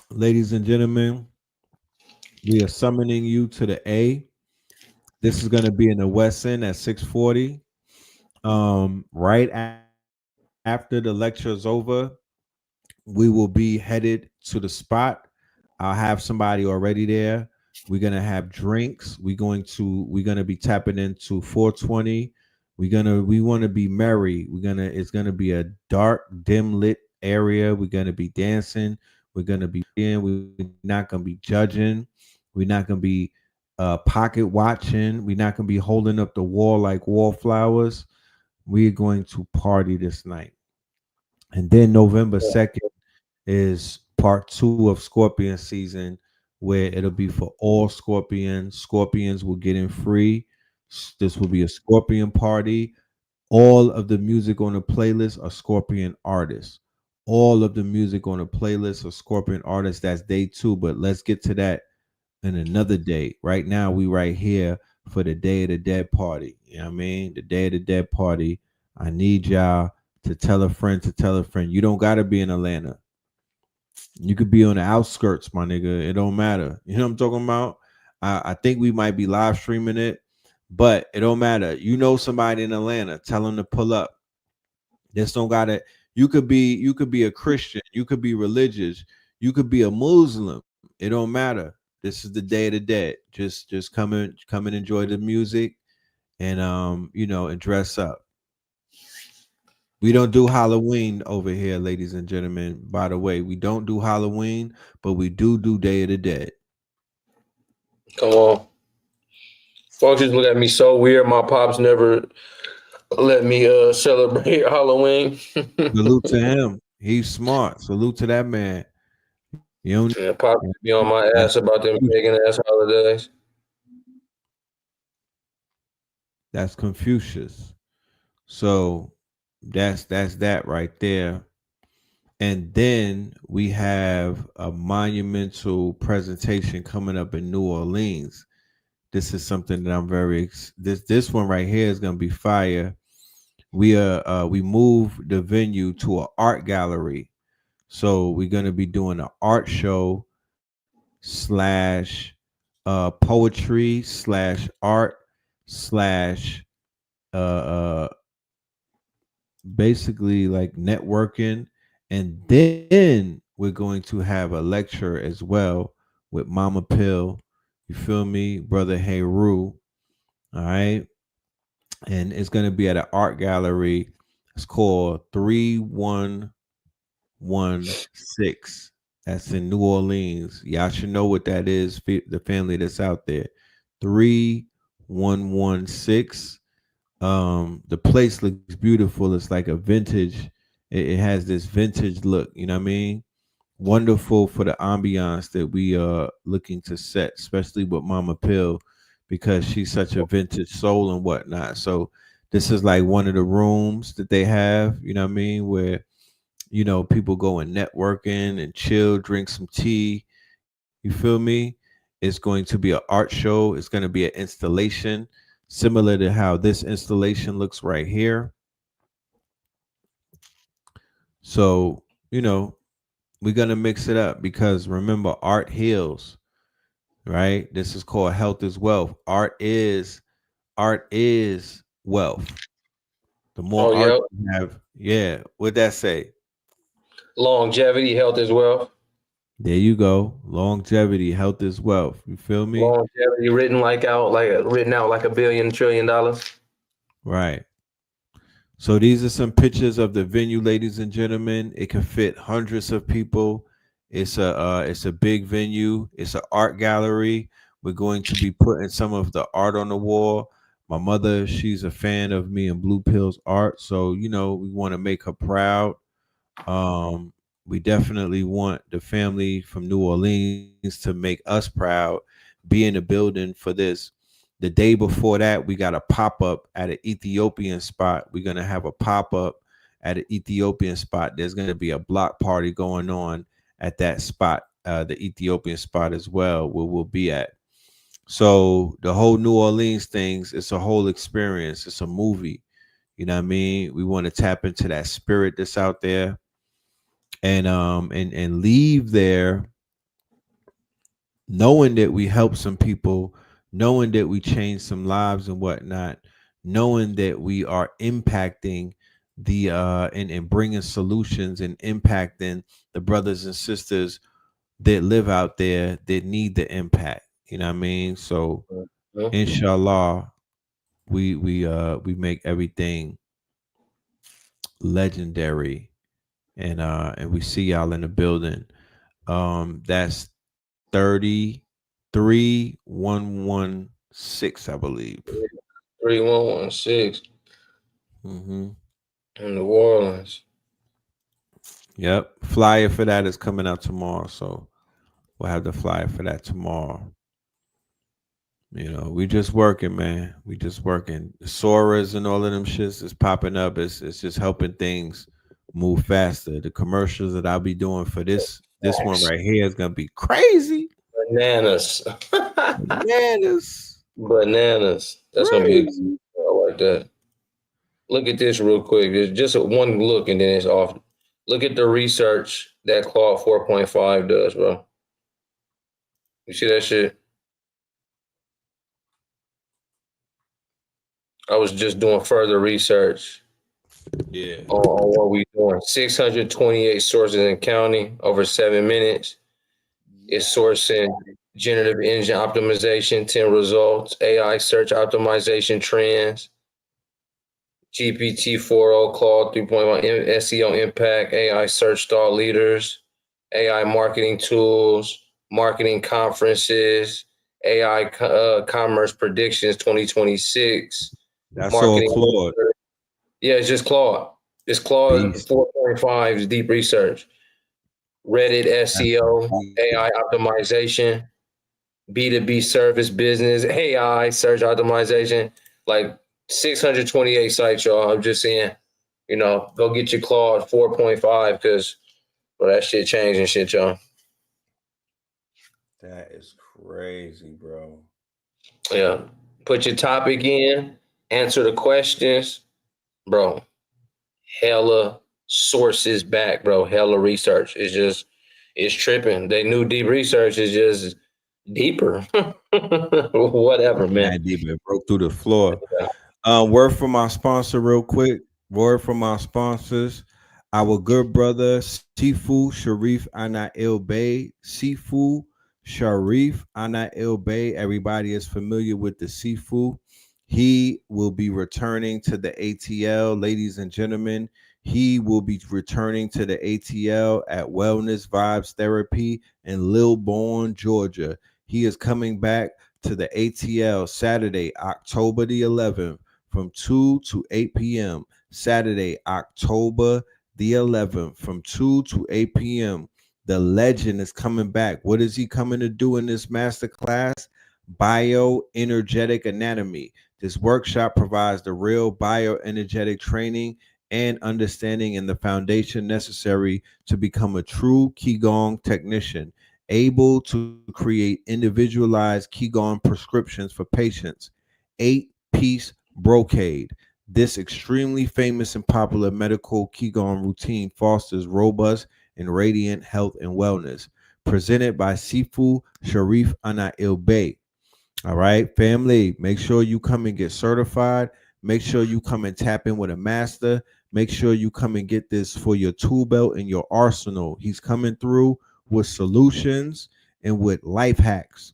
C: ladies and gentlemen, we are summoning you to the A. This is going to be in the West End at 6:40. After the lecture is over, we will be headed to the spot. I'll have somebody already there. We're gonna have drinks. We're gonna be tapping into 420. We want to be merry. It's gonna be a dark, dim lit area. We're gonna be dancing. We're gonna be we're not gonna be judging. We're not gonna be pocket watching. We're not gonna be holding up the wall like wallflowers. We're going to party this night. And then November 2nd is part 2 of Scorpion season, where it'll be for all Scorpions. Scorpions will get in free. This will be a Scorpion party. All of the music on the playlist are Scorpion artists. All of the music on the playlist are Scorpion artists. That's day 2, but let's get to that in another day. Right now, we right here for the Day of the Dead party. You know what I mean? The Day of the Dead party. I need y'all to tell a friend to tell a friend. You don't got to be in Atlanta. You could be on the outskirts, my nigga. It don't matter. You know what I'm talking about? I think we might be live streaming it, but it don't matter. You know somebody in Atlanta, tell them to pull up. This don't gotta. You could be a Christian. You could be religious. You could be a Muslim. It don't matter. This is the Day of the Dead. Just come and enjoy the music, and and dress up. We don't do Halloween over here, ladies and gentlemen. By the way, we don't do Halloween, but we do Day of the Dead.
D: Come on. Folks just look at me so weird. My pops never let me celebrate Halloween.
C: Salute to him. He's smart. Salute to that man.
D: Pops be on my ass about them pagan ass holidays.
C: That's Confucius. So that's that right there. And then we have a monumental presentation coming up in New Orleans. This is something that I'm this one right here is going to be fire. We moved the venue to an art gallery. So we're going to be doing an art show / poetry / art / uh basically like networking, and then we're going to have a lecture as well with Mama Pill. You feel me, brother Heru? All right, and it's going to be at an art gallery. It's called 3116. That's in New Orleans. Y'all should know what that is. The family that's out there. 3116. The place looks beautiful. It's like a vintage. It has this vintage look. You know what I mean? Wonderful for the ambiance that we are looking to set, especially with Mama Pill, because she's such a vintage soul and whatnot. So this is like one of the rooms that they have. You know what I mean? Where people go and networking and chill, drink some tea. You feel me? It's going to be an art show. It's going to be an installation similar to how this installation looks right here. So, we're going to mix it up because remember, art heals, right? This is called health is wealth. Art is wealth. The more art you have, what'd that say?
D: Longevity, health is wealth.
C: There you go. Longevity, health is wealth. You feel me?
D: Longevity written out like $1 billion, $1 trillion.
C: Right. So these are some pictures of the venue, ladies and gentlemen. It can fit hundreds of people. It's a big venue. It's an art gallery. We're going to be putting some of the art on the wall. My mother, she's a fan of me and Blue Pill's art, so we want to make her proud. We definitely want the family from New Orleans to make us proud, be in the building for this. The day before that, we got a pop-up at an Ethiopian spot. We're going to have a pop-up at an Ethiopian spot. There's going to be a block party going on at that spot, the Ethiopian spot as well, where we'll be at. So the whole New Orleans things, it's a whole experience. It's a movie. You know what I mean? We want to tap into that spirit that's out there. And leave there knowing that we help some people, knowing that we change some lives and whatnot, knowing that we are impacting the and bringing solutions and impacting the brothers and sisters that live out there that need the impact. You know what I mean? So inshallah, we make everything legendary. And we see y'all in the building. That's 33116, I believe.
D: 3116. In New Orleans.
C: Yep. Flyer for that is coming out tomorrow. So we'll have the flyer for that tomorrow. We just working, man. We just working. The Soras and all of them shits is popping up. It's just helping things move faster. The commercials that I'll be doing for this one right here is gonna be crazy.
D: Bananas.
C: Bananas.
D: That's gonna be like that. Look at this real quick. It's just one look and then it's off. Look at the research that Claude 4.5 does, bro. You see that shit? I was just doing further research.
C: Yeah.
D: On what we doing. 628 sources in counting over 7 minutes. It's sourcing generative engine optimization, 10 results, AI search optimization trends, GPT-4o, Claude 3.1, SEO impact, AI search thought leaders, AI marketing tools, marketing conferences, AI commerce predictions 2026.
C: That's all Claude.
D: Yeah, it's just Claude. It's Claude 4.5's deep research. Reddit SEO, AI optimization, B2B service business, AI search optimization, like 628 sites, y'all. I'm just saying, go get your Claude 4.5 because that shit changing shit, y'all.
C: That is crazy, bro.
D: Yeah. Put your topic in, answer the questions. Bro, hella sources back, bro. Hella research. It's tripping. They knew deep research is just deeper. Whatever, man.
C: Deep, it broke through the floor. Word from our sponsor, real quick. Word from our sponsors. Our good brother Sifu Sharif Anail Bey. Sifu Sharif Anail Bey. Everybody is familiar with the Sifu. He will be returning to the ATL, ladies and gentlemen. He will be returning to the ATL at Wellness Vibes Therapy in Lilburn, Georgia. He is coming back to the ATL Saturday, October the 11th from 2 to 8 p.m. Saturday, October the 11th from 2 to 8 p.m. The legend is coming back. What is he coming to do in this masterclass? Bioenergetic anatomy. This workshop provides the real bioenergetic training and understanding and the foundation necessary to become a true Qigong technician, able to create individualized Qigong prescriptions for patients. 8-piece brocade. This extremely famous and popular medical Qigong routine fosters robust and radiant health and wellness. Presented by Sifu Sharif Anail Bey. All right, family, make sure you come and get certified. Make sure you come and tap in with a master. Make sure you come and get this for your tool belt and your arsenal. He's coming through with solutions and with life hacks.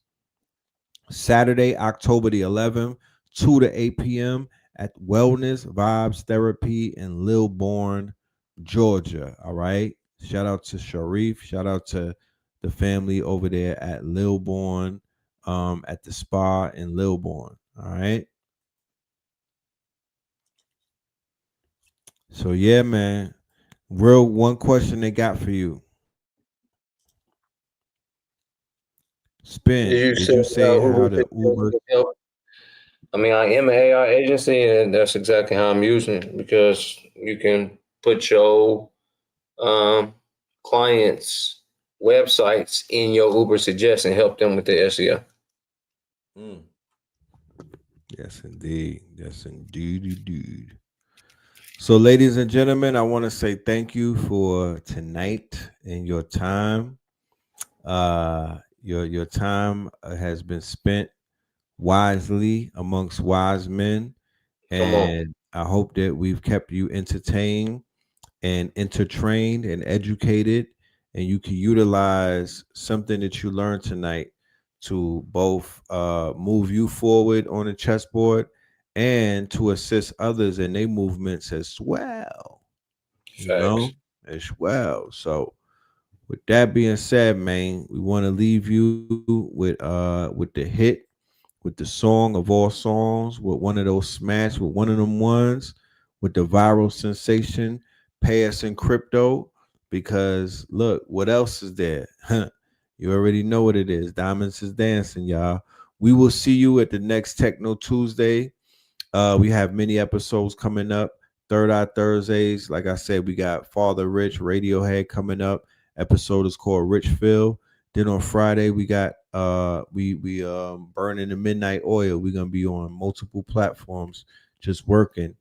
C: Saturday, October the 11th, 2 to 8 p.m. at Wellness Vibes Therapy in Lilburn, Georgia. All right. Shout out to Sharif. Shout out to the family over there at Lilburn, at the spa in Lilburn. All right. So yeah, man. Real one question they got for you. Spin. Did you say how the Uber?
D: I mean, I am an AI agency, and that's exactly how I'm using it, because you can put your clients' websites in your Uber Suggest and help them with their SEO.
C: Yes, indeed. Yes, indeed. So, ladies and gentlemen, I want to say thank you for tonight and your time. Your time has been spent wisely amongst wise men, and I hope that we've kept you entertained and entertained and educated, and you can utilize something that you learned tonight to both move you forward on the chessboard and to assist others in their movements as well. You know, as well. So with that being said, man, we want to leave you with the hit, with the song of all songs, with one of those smash, with one of them ones, with the viral sensation, Pay Us in Crypto. Because look, what else is there? You already know what it is. Diamonds is dancing, y'all. We will see you at the next Techno Tuesday. We have many episodes coming up. Third Eye Thursdays. Like I said, we got Father Rich, Radiohead coming up. Episode is called Richfield. Then on Friday, we got we Burning the Midnight Oil. We're gonna be on multiple platforms, just working.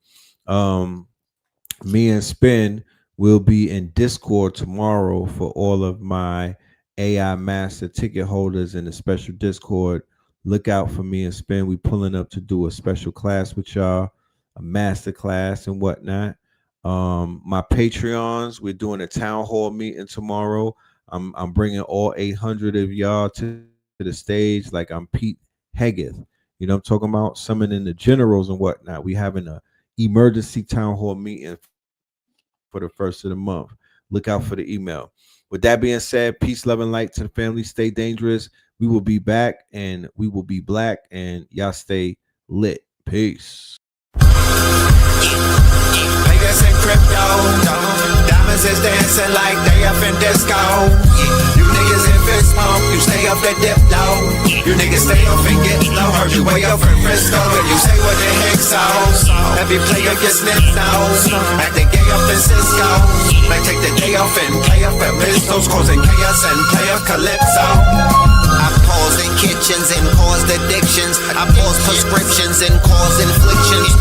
C: Me and Spin will be in Discord tomorrow for all of my AI Master ticket holders in the special Discord. Look out for me and Spin. We pulling up to do a special class with y'all, a master class and whatnot. My Patreons, we're doing a town hall meeting tomorrow. I'm bringing all 800 of y'all to the stage like I'm Pete Heggeth. You know what I'm talking about? Summoning the generals and whatnot. We having a emergency town hall meeting for the first of the month. Look out for the email. With that being said, peace, love, and light to the family. Stay dangerous. We will be back, and we will be black, and y'all stay lit. Peace.
A: Vegas and crypto, diamonds is dancing like they up in disco. You niggas in fist pump, you stay up at dip low. You niggas stay up and get low. Heard you way up in Frisco, and you say what the heck so. Every player gets sniffed nose, acting gay up in Cisco. Like take the day off and play up at Ristos, causing chaos and play up Calypso. I paused in kitchens and caused addictions. I paused prescriptions and caused inflictions.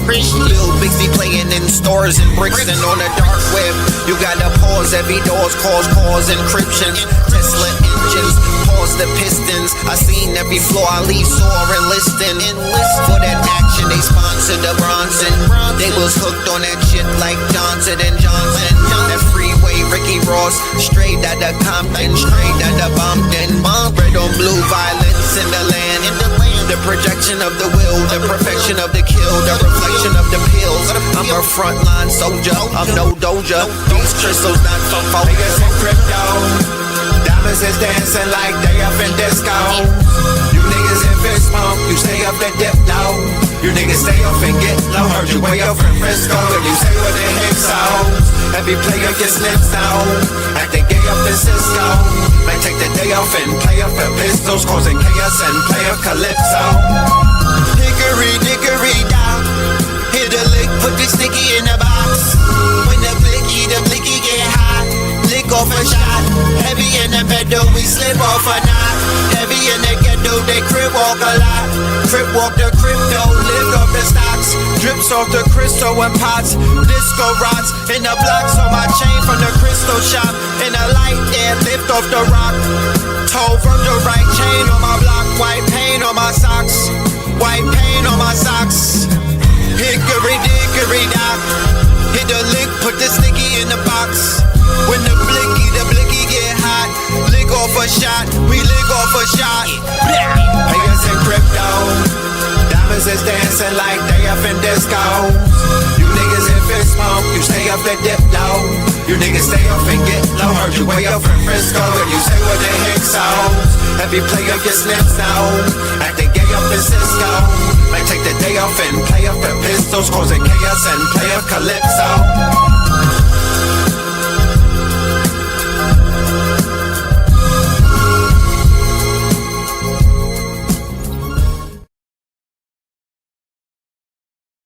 M: rich. Lil Bixby playing in stores and bricks and on the dark web. You gotta pause every doors, cause encryption. Tesla engines, pause the pistons. I seen every floor I leave sore enlisting. Enlist for that action, they sponsored the Bronson. They was hooked on that shit like Johnson and Johnson. That freeway, Ricky Ross, straight out of Compton, straight out of Bompton. Red on blue, violence in the land. The projection of the will, the perfection of the kill, the reflection of the pills. I'm a frontline soldier, I'm no doja. These crystals not for focus.
A: Niggas in crypto, diamonds is dancing like they up in disco. You niggas in fist smoke, you stay up and dip low. You niggas stay up and get low. Heard you way up in Frisco, and you say what the heck so. Every player gets snipped out, acting gay up in Cisco. Man, take the day off and play up for pistols, causing chaos and play a calypso.
M: Hickory dickory down, hit a lick, put the sticky in the box. When the blicky get hot, lick off a shot. Heavy in the pedal, we slip off a knot. Heavy in the ghetto, they crib walk a lot. Crip walk the crypto, lift off the stocks. Drips off the crystal and pots. Disco rods in the blocks on my chain from the crystal shop. In the light air, lift off the rock. Toe from the right chain on my block. White paint on my socks. White paint on my socks. Hickory dickory dock. Hit the lick, put the sticky in the box. When the blicky get hot, lick off a shot, we lick off a shot.
A: Niggas in crypto, diamonds is dancing like they up in disco. You niggas in fist smoke, you stay up and dip low. You niggas stay up and get low. Heard you way up in Frisco, and you say what the heck so. Every player gets snipped now, acting gay up in Cisco. Might take the day off and play up the pistols, causing chaos and play a calypso.